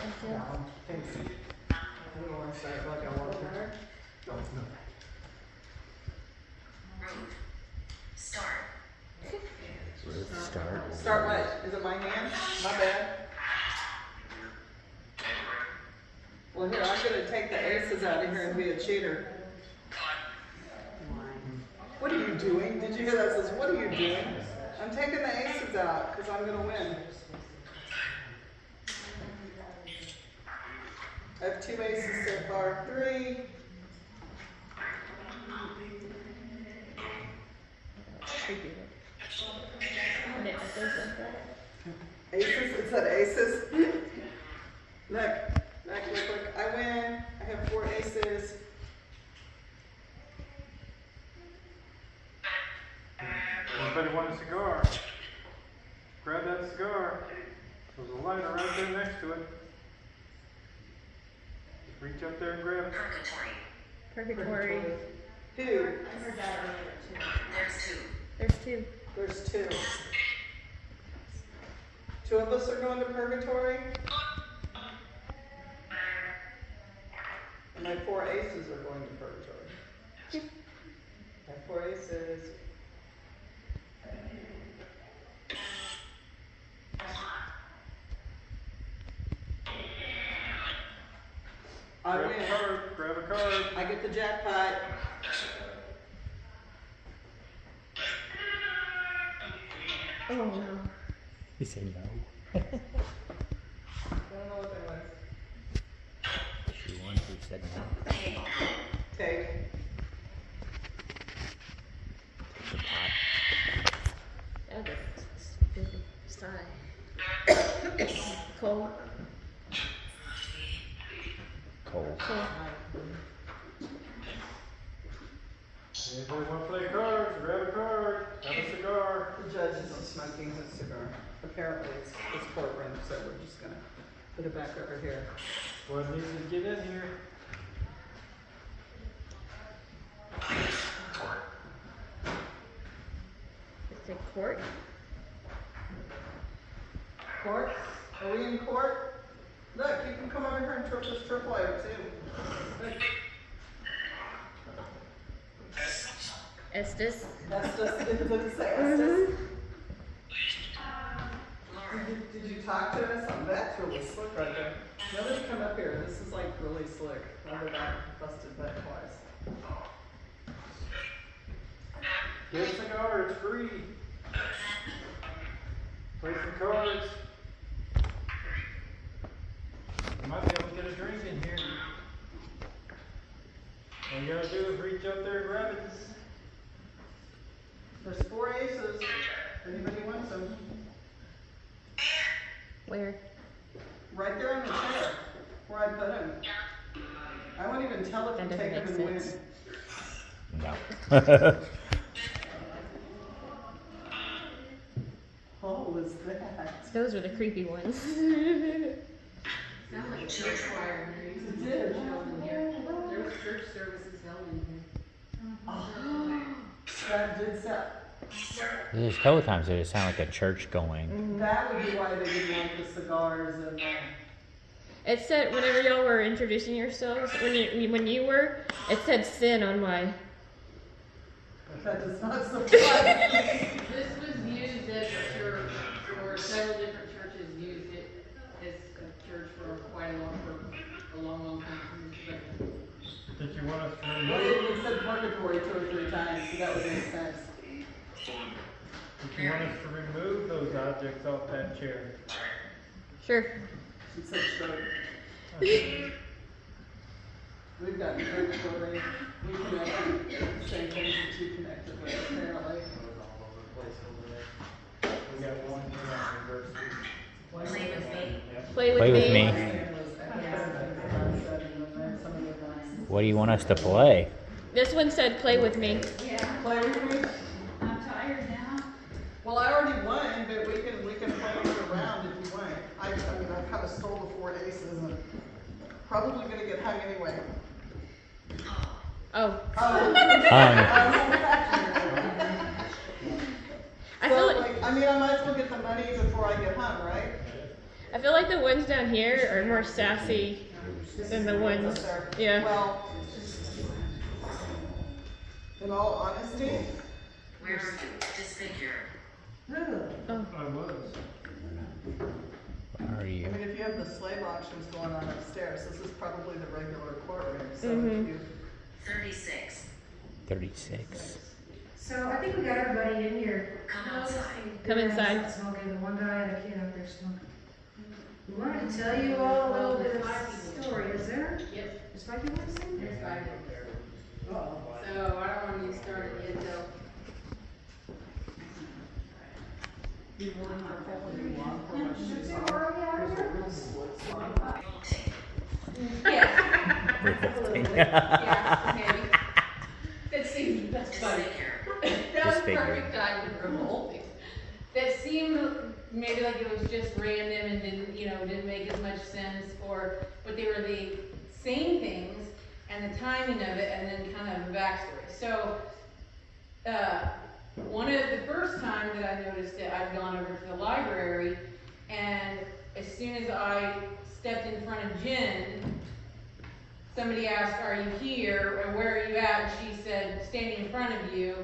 Thank you. Thanks. I don't want to start like I want to. Start. Start what? Is it my hand? My bad. Well, here, I'm gonna take the aces out of here and be a cheater. What are you doing? Did you hear that? It says, what are you doing? I'm taking the aces out because I'm gonna win. I have 2 aces so far. 3. Aces? It said aces. Look, look. I win. I have 4 aces. Anybody want a cigar? Grab that cigar. There's a lighter right there next to it. Just reach up there and grab it. Purgatory. Who? I heard that earlier too. There's two. There's 2. 2 of us are going to purgatory. And my 4 aces are going to purgatory. I have 4 aces. I Grab win. a card. Grab a card. I get the jackpot. Oh no. He said no. I don't know what that was. She won, who said no. Take. Take the pot. That was a busy sigh. Cold. Cold. Cold. Anybody want to play cards? Grab a card. Have a cigar. The judge isn't smoking his cigar. Apparently it's courtroom, so we're just gonna put it back over here. What needs to get in here? It's in court. Court? Are we in court? Look, you can come over here and trip this tripwire too. Look, Estes. that's just, it doesn't say Estes. Did Did you talk to us? That's really slick right there. Nobody come up here. This is like really slick. I've got busted butt twice. Get a cigar, it's free. Play some cards. You might be able to get a drink in here. All you gotta do is reach up there and grab it. There's 4 aces. If anybody wants them. Where? Right there on the chair where I put them. I won't even tell if That you doesn't take them and make win. sense. No. What was that? Those were the creepy ones. Sounds like a church choir. It did. Held in here. There was church services held in here. That did sound. There's a couple times it sounded like a church going. That would be why they didn't like the cigars and It said whenever y'all were introducing yourselves, when you were, it said sin on my. that does not surprise This was used as a church, or several different churches used it as a church for quite a long time. Did you want us to me. remove? It said purgatory 2 or 3 times, so that would make sense. Did you want us to remove those objects off that chair? Sure. She said sure. We've got purgatory. We connected the same things that you connected with, apparently. We got one here on reverse. Play with Play with me. What do you want us to play? This one said play with me. Play with me? I'm tired now. Well, I already won, but we can play another round if you want. I mean, I kind of stole the 4 aces and probably gonna get hung anyway. Oh. Oh. I feel like I mean, I might as well get the money before I get hung, right? I feel like the ones down here are more sassy than the ones. Yeah. Well, in all honesty. Where's disfigured? Oh. I was. Are I you? mean, if you have the slave auctions going on upstairs, this is probably the regular courtroom, so Mhm. if you. 36. 36. So I think we got everybody in here. Come outside. Come inside. Smoking, the one guy and a kid out there smoking. We wanted to tell you all a little bit of a story, is there? Yep, Is 5 people listening? there's 5 in there. Uh-oh. So I don't want to start it yet though. Be really careful when you walk for much too Is it long. already out There's a here? real slip spot. Yes. Revolting. Yeah, okay. That seemed, that's funny. Disfigured. That was Disfigured. perfect time with revolting. That seemed maybe like it was just random and didn't make as much sense, but they were the same things and the timing of it and then kind of a backstory. So, one of the first time that I noticed it, I'd gone over to the library, and as soon as I stepped in front of Jen, somebody asked, "Are you here? Or where are you at?" And she said, "Standing in front of you."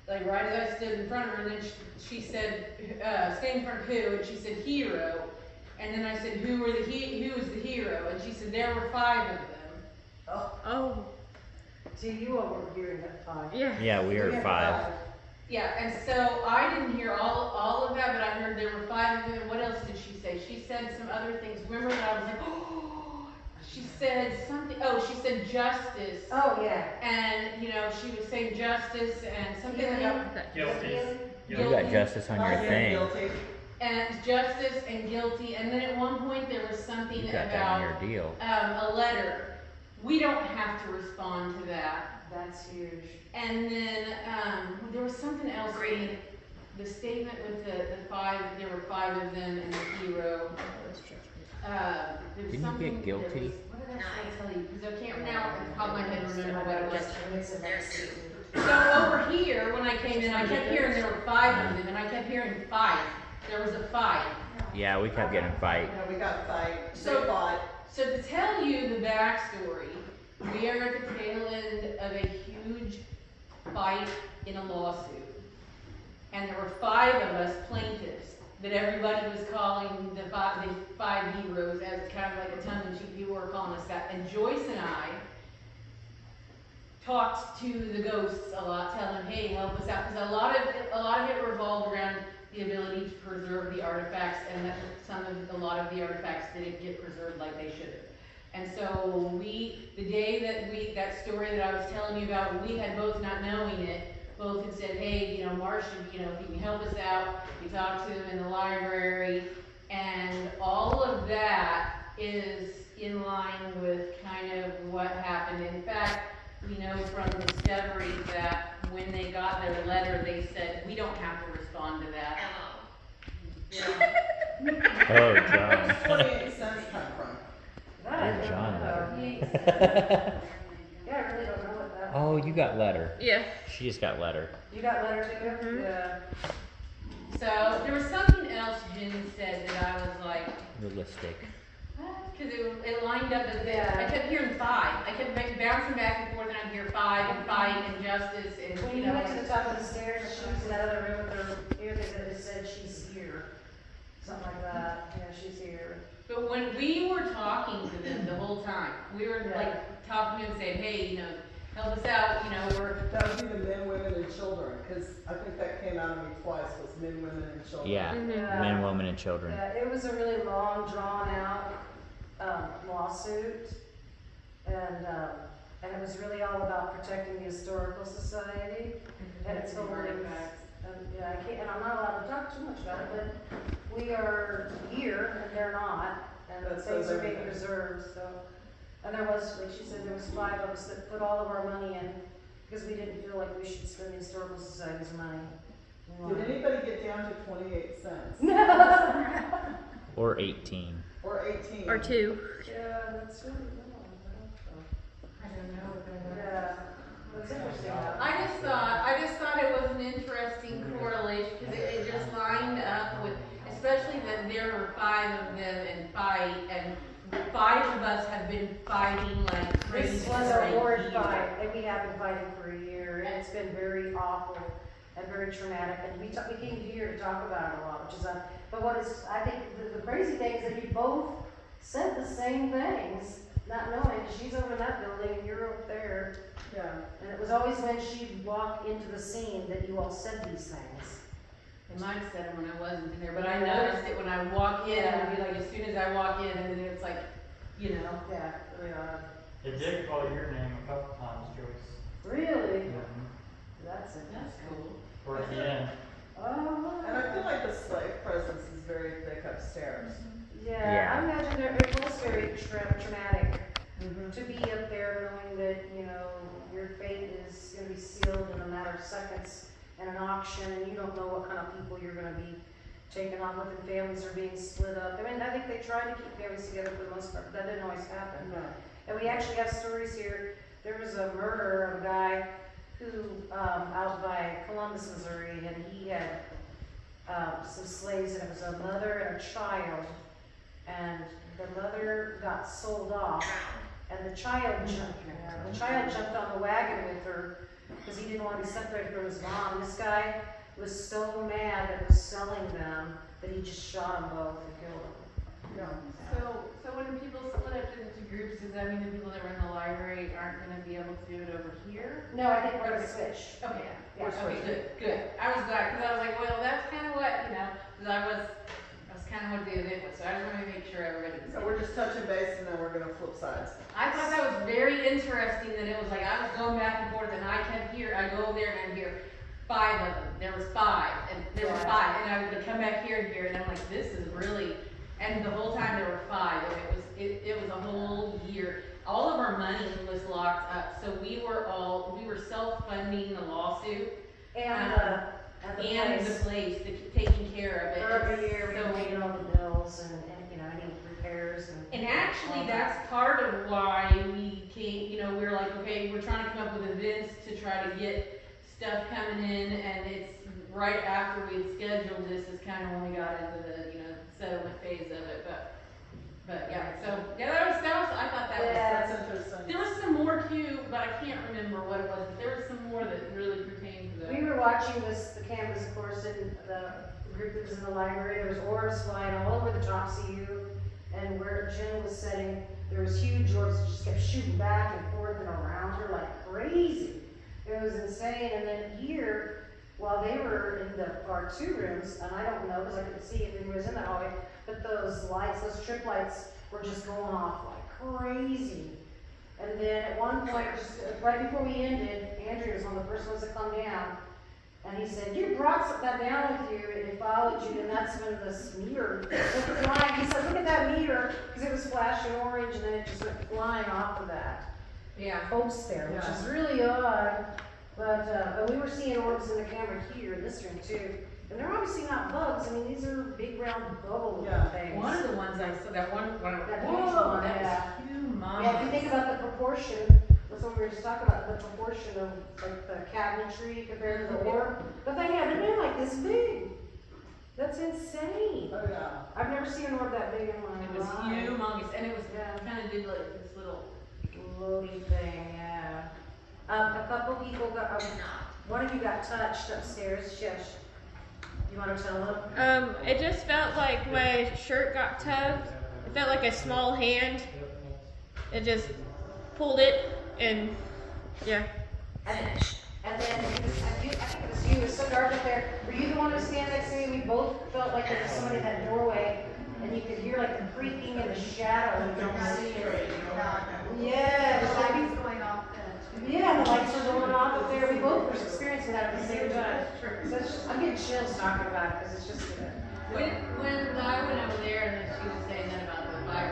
Like right as I stood in front of her, and then she said, "Standing in front of who?" And she said, "Hero." And then I said, who was the hero? And she said, "There were 5 of them." Oh. So you all were hearing that 5. Yeah. Yeah, we are 5. Yeah, and so I didn't hear all of that, but I heard there were 5 of them. And what else did she say? She said some other things. Remember that I was like, oh, she said something. Oh, she said justice. Oh, yeah. And, she was saying justice and something about Guilty. You got justice on your thing. Guilty. and justice and guilty. And then at one point there was something You got that about on your deal. a letter. We don't have to respond to that. That's huge. And then there was something else in the statement with the 5. There were 5 of them and the hero. There was Didn't you something get guilty? What did I tell you? Because I can't now off the top of my head remember what it was. There's 2. So over here, when I came in, I kept hearing there were 5 of them, and I kept hearing 5. There was a 5. Yeah, we kept getting fight. Yeah, we got fight. So- They fought. So to tell you the backstory, we are at the tail end of a huge fight in a lawsuit. And there were 5 of us plaintiffs. that everybody was calling the five heroes as kind of like a tongue-in-cheek. People were calling us that. And Joyce and I talked to the ghosts a lot, telling them, hey, help us out. Because a lot of it revolved around the ability to preserve the artifacts, and that a lot of the artifacts didn't get preserved like they should have. And so the day that story that I was telling you about, we had both, not knowing it, both had said, hey, Marcia, if you can help us out. We talked to them in the library, and all of that is in line with kind of what happened. In fact, we know from Discovery that when they got their letter, they said, we don't have to respond to that. Oh, John. Where does 28 cents come from? Dear John letter. Yeah, I really don't know what that. Oh, you got letter. Yeah. She just got letter. You got letter too? Mhm. Yeah. So there was something else Jen said that I was like, Realistic. because it lined up as I kept hearing five. I kept bouncing back and forth, and I'd hear five and fight and justice and When you went to the top of the stairs, she was in that other room with her ear, they said she's here. Something like that. Yeah, she's here. But when we were talking to them the whole time, we were like talking to them saying, hey, help us out, we're. That would be the men, women, and children, because I think that came out of me twice, was men, women, and children. Yeah. Yeah. Men, women, and children. Yeah, it was a really long, drawn out lawsuit, and it was really all about protecting the Historical Society. And it's totally, yeah, I can't, and I'm not allowed to talk too much about it, but we are here and they're not, and That's things so are being very nice. preserved, so. And there was, like she said, there was 5 of us that put all of our money in, because we didn't feel like we should spend the Historical Society's money. Did anybody get down to 28 cents? No. Or 18. Or 18? Or 2. Yeah, that's really cool. I don't know what that Yeah, that's interesting. I just thought it was an interesting correlation, because it just lined up with, especially that there were 5 of them and 5 of us have been fighting like crazy. This was for a horrid year. fight, and we have been fighting for a year, and it's been very awful and very traumatic, and we came here to talk about it a lot, which is, but what is, I think, the crazy thing is that you both said the same things, not knowing, she's over in that building, and you're up there. Yeah. And it was always when she'd walk into the scene that you all said these things. They might have said it when I wasn't in there, but I noticed it when I walk in, it would be like as soon as I walk in, and then it's like, Yeah, really odd. It did call your name a couple times, Joyce. Really? Mhm. That's that's interesting. cool. Towards the end. Oh. And I feel like the slave presence is very thick upstairs. Yeah, Yeah. I imagine it was very traumatic Mm-hmm. to be up there knowing that, your fate is gonna be sealed in a matter of seconds in an auction, and you don't know what kind of people you're gonna be taken on with, and families are being split up. I mean, I think they tried to keep families together for the most part, but that didn't always happen. No. And we actually have stories here. There was a murder of a guy who, out by Columbus, Missouri, and he had some slaves, and it was a mother and a child. And the mother got sold off, and the child jumped on the wagon with her because he didn't want to be separated from his mom. This guy was so mad that was selling them that he just shot them both and killed them. Yeah. So when people split up into groups, does that mean the people that were in the library aren't gonna be able to do it over here? No, I think we're gonna switch. Okay, Yeah. okay, good. I was glad, because I was like, well, that's kind of what, because I was kind of what the event was, so I just wanted to make sure everybody was. So we're just touching base and then we're gonna flip sides. I thought that was very interesting that it was like I was going back and forth, and I kept I go over there and I hear 5 of them. There was 5, and there were 5, and I would come back here and here, and I'm like, this is really. And the whole time there were 5, and it was a whole year. All of our money was locked up, so we were self-funding the lawsuit And and the place, taking care of it. every year we So- were making all the bills and any repairs and. And actually, that's part of why we came, we were like, okay, we're trying to come up with events to try to get stuff coming in, and it's right after we had scheduled this is kind of when we got into the, settlement phase of it, but yeah, so, yeah, I thought that was, Yeah. That's interesting. there was some more too, but I can't remember what it was, but there was some more that really pertained to We the. were watching the cameras, of course, and the group that was in the library, there was orbs flying all over the top CU, and where Jen was sitting, there was huge orbs that just kept shooting back and forth and around her like crazy. It was insane. And then here, while they were in our 2 rooms, and I don't know because I couldn't see if anyone was in the hallway, but those lights, those trip lights, were just going off like crazy. And then at one point, just right before we ended, Andrew was one of the first ones to come down, and he said, "You brought that down with you, and it followed you," and that's when this meter went flying. He said, "Look at that meter," because it was flashing orange, and then it just went flying off of that post there, which is really odd. But we were seeing orbs in the camera here in this room too. And they're obviously not bugs. I mean, these are big round bubble things. One of the ones I saw, that one, That whoa, huge one, that yeah. was humongous. Yeah, if you think about the proportion, that's what we were just talking about, the proportion of like the cabinetry compared to the orb. The thing had to be like this big. That's insane. Oh, yeah. I've never seen an orb that big in my It was life. humongous, and it was Yeah. kind of did like this little. Floaty thing, yeah. A couple people got, one of you got touched upstairs. Shush. You want to tell them? It just felt like my shirt got tugged. It felt like a small hand. It just pulled it, and yeah. And then I think it was you. It was so dark up there. Were you the one who was standing next to me? We both felt like there was somebody in that doorway, and you could hear like the creaking in the shadow. And you don't see it. Yeah, The it was lights like, going off yeah, the lights were going off up there. We both were experiencing that at the same time. True. So it's just, I'm getting chills talking about it because it's just. When I went over there and then she was saying that about the fire,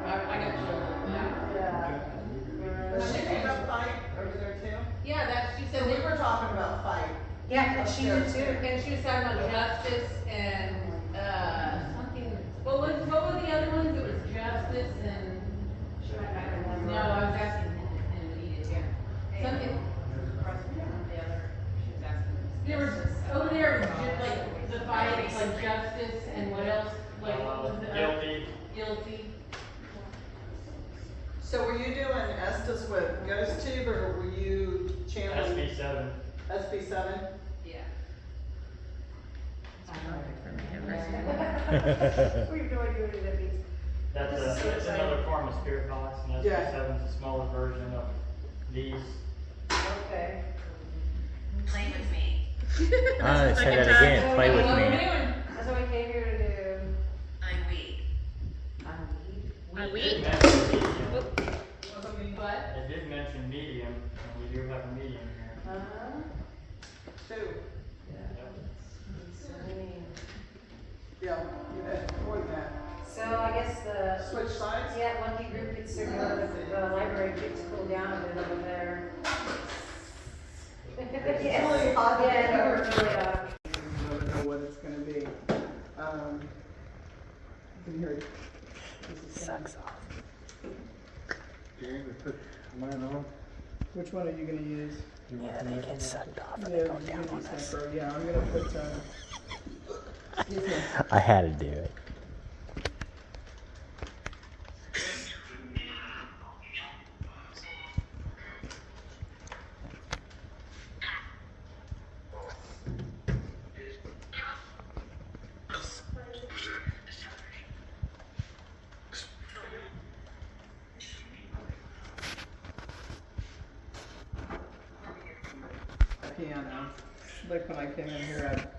I got chilled with that. Yeah. Was she talking about fight over there too? Yeah, that, she So said we they were talking about fight. Yeah, and she did too. and she was talking about justice and, something, what were the other ones? It was justice and, no, I was asking him, Edith, yeah. Something, the other, she was asking. There was, over there, was just like, the fight, like justice and what else, like. Guilty. Guilty. So were you doing Estes with Ghost Tube or were you channeling SB7. SB7? Yeah. What are you doing that means? That's This is so it's exciting. another form of spirit box, and Yeah. SB7 is a smaller version of these. Okay. Play with me. Ah, say that again. Play with me. That's what we came here to do. I'm weak. Are we? It mentioned medium. What? It did mention medium, and we do have a medium here. Two. Yep. Insane. Yeah, you had more than that. So I guess the, Switch sides? yeah, lucky group gets to go, the library gets to cool down a bit over there. Yes. really hot. Yeah, they were really hot. I don't know what it's gonna be. You can hear it. Sucks off. Which one are you gonna use? Yeah, they get sucked off and Yeah, they go you're down gonna on use us. Sniper. Yeah, I'm gonna put, I had to do it. piano. Like when I came in here,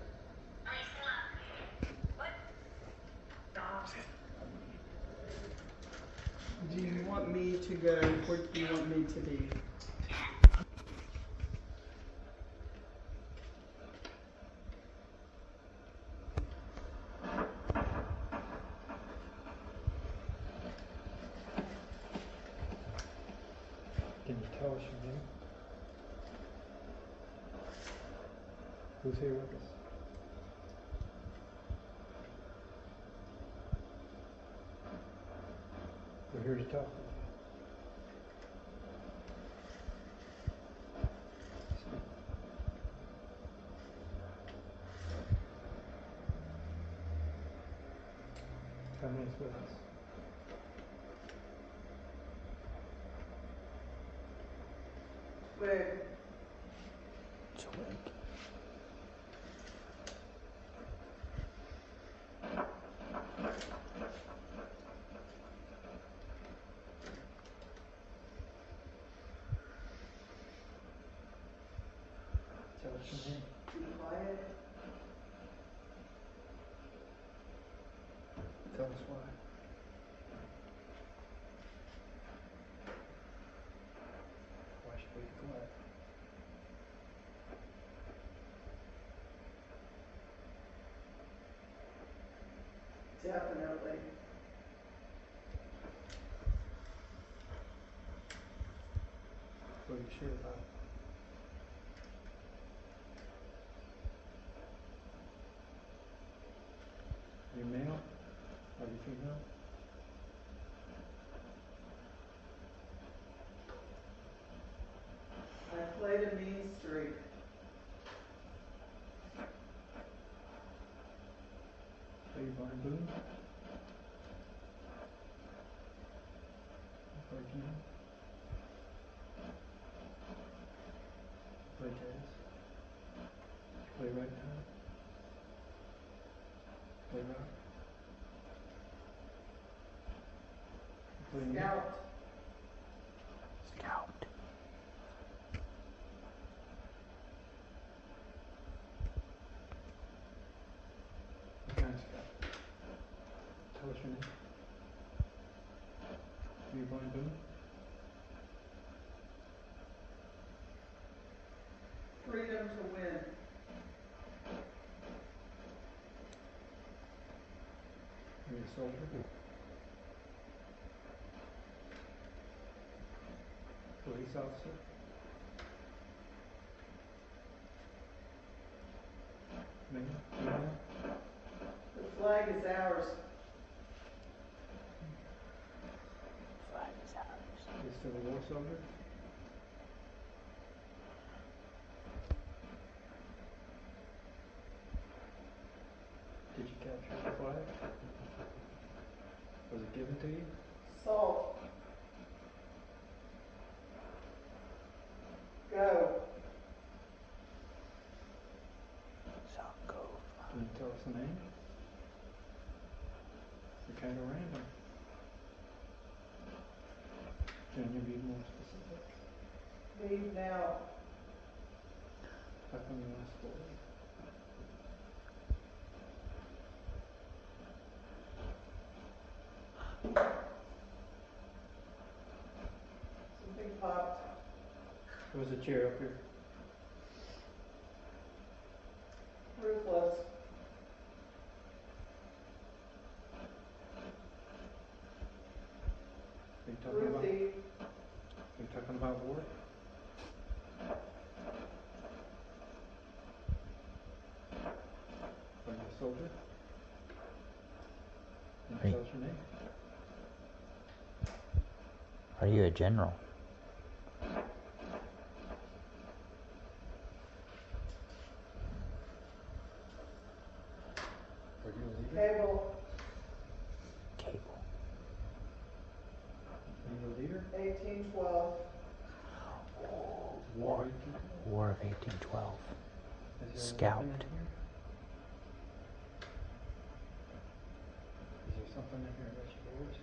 do you want me to go, where do you want me to be? Can you tell us your name? Who's here with us? We're here to talk with you. How many's with us? Wait. your name. Be quiet. Tell us why. Why should we be quiet? Definitely. What are you sure about? Are you male? Are you female? I played a mean streak. Are you Barn Boone? Play piano? Play jazz? Play ragtime? Play rock? Play music? Scout. Scout. What kind of scout? Tell us your name. Are you Barn Boone? Freedom to win. Are you a soldier? Police officer? Male? Female? The flag is ours. Flag is ours. You still a war soldier? Did you capture the flag? Was it given to you? Salt. Go. South Cove. Can you tell us the name? You're kind of random. Can you be more specific? Leave now. How come you asked for it? Something popped. There was a chair up here. Ruthless. Are you talking about? Ruthie. Are you talking about war? Are you a soldier? Can you Hey. tell us your name? Are you a general? Are you a leader? Cable. Cable. Are you a leader? 1812. War. Is War of 1812. there a Scout. weapon in here? Is there something in here that's yours?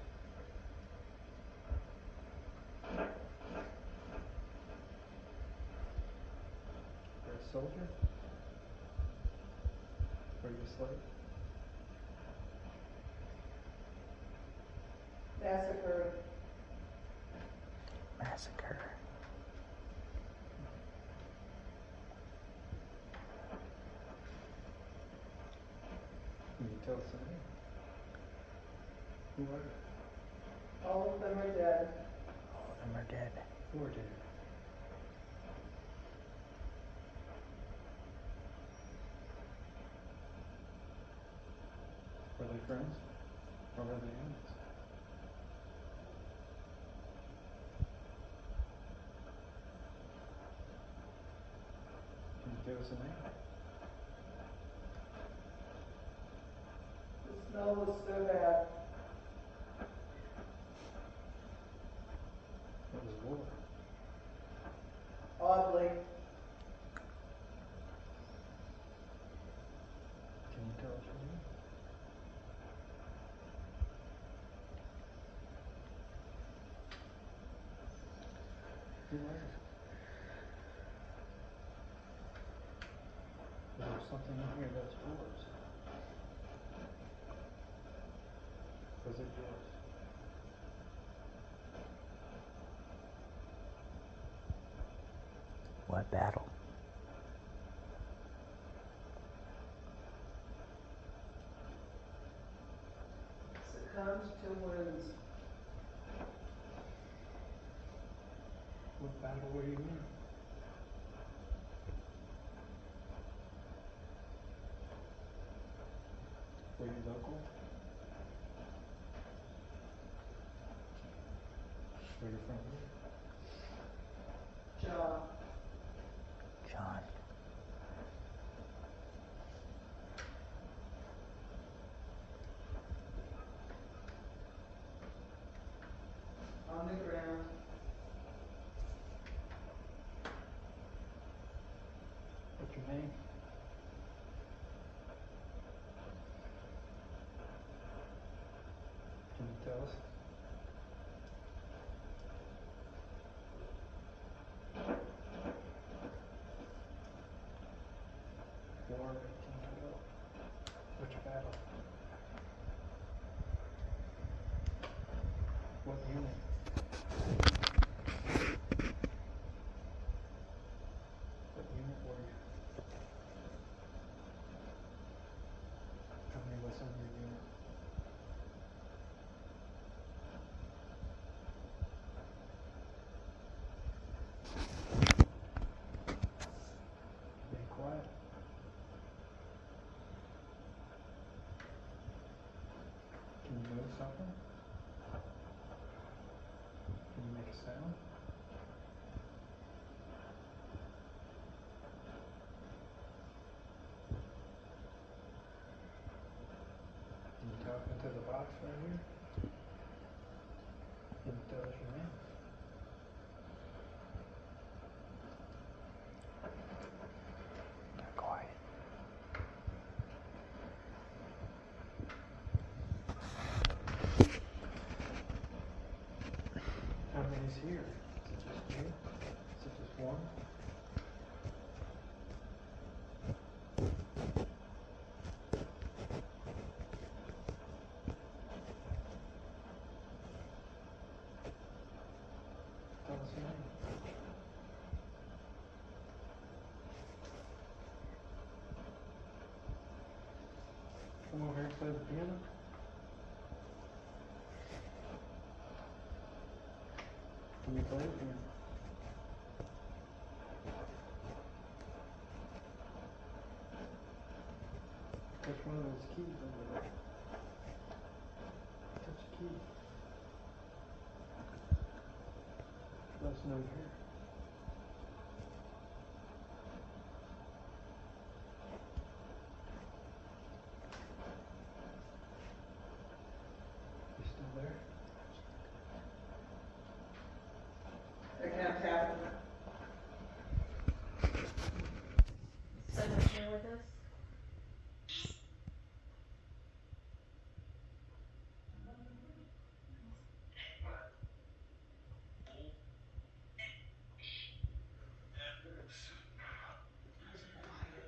Are you a soldier? Are you a slave? Massacred. Massacre. Can you tell us the name? Who are you? All of them are dead. All of them are dead. Who are dead? Were they friends? Or were they enemies? Can you give us a name? The smell was so bad. What was war? Oddly. Can you tell us your name? Who are you? something in here that's yours. Was it yours? What battle? Succumbs to wounds. What battle were you in? Were you local? Were you from here? Jaw. John. On the ground. What's your name? Can you tell us? War of 1812. Which battle? What unit? What unit were you? How many was in your unit? Be quiet. Can you move something? Can you make a sound? Can you talk into the box right here? Can you tell us your name? They're quiet. How many's here? Is it just you? Is it just one? Tell us your name. Come over here and play the piano. Can you play the piano? Touch one of those keys over there. Touch the key. Let us know you're here. You still there? They're gonna have to have Someone here with us?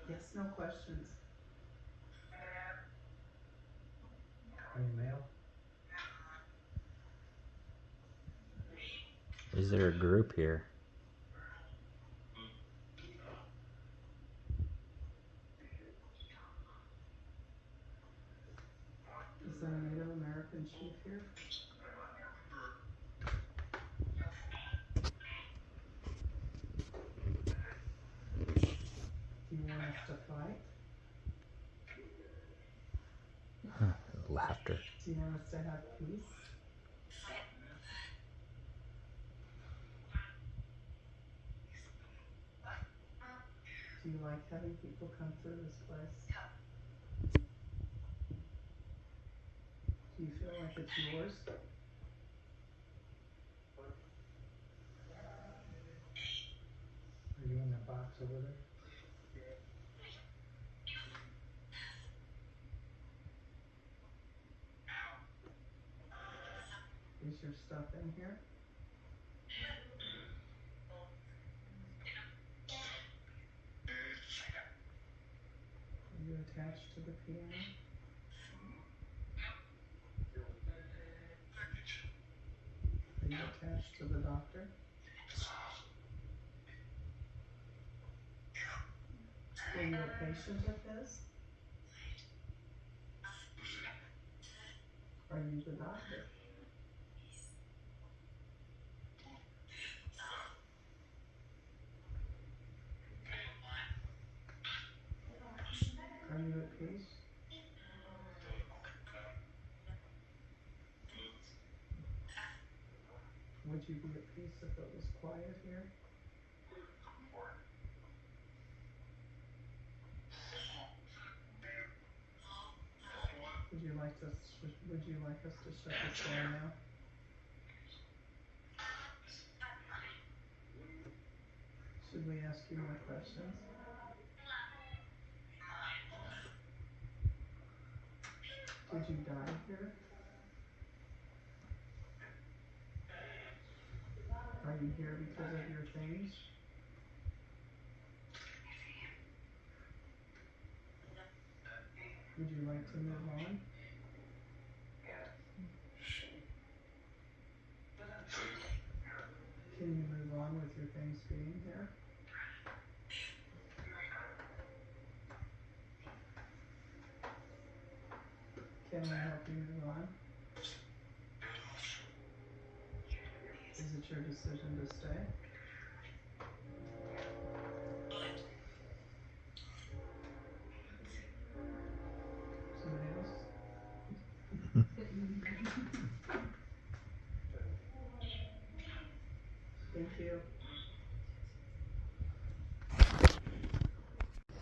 yes, no questions. Any mail? Is there a group here? Is there a Native American chief here? Do you want us to fight? Laughter. Do you want us to have peace? Do you like having people come through this place? Do you feel like it's yours? Are you in that box over there? Is your stuff in here? attached to the piano? Are you attached to the doctor? Are you a patient of his? Are you the doctor? Are you at peace? Would you be at peace if it was quiet here? Would you like us to shut this door now? Should we ask you more questions? Did you die here? Are you here because of your things? Would you like to move on? Can you move on with your things being here? Can I help you move on? Is it your decision to stay? Somebody else? Thank you.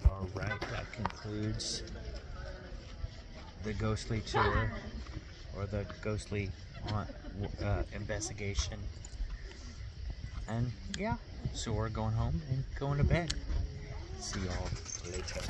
All right, that concludes the ghostly tour or the ghostly investigation. And yeah, so we're going home and going to bed. See y'all later.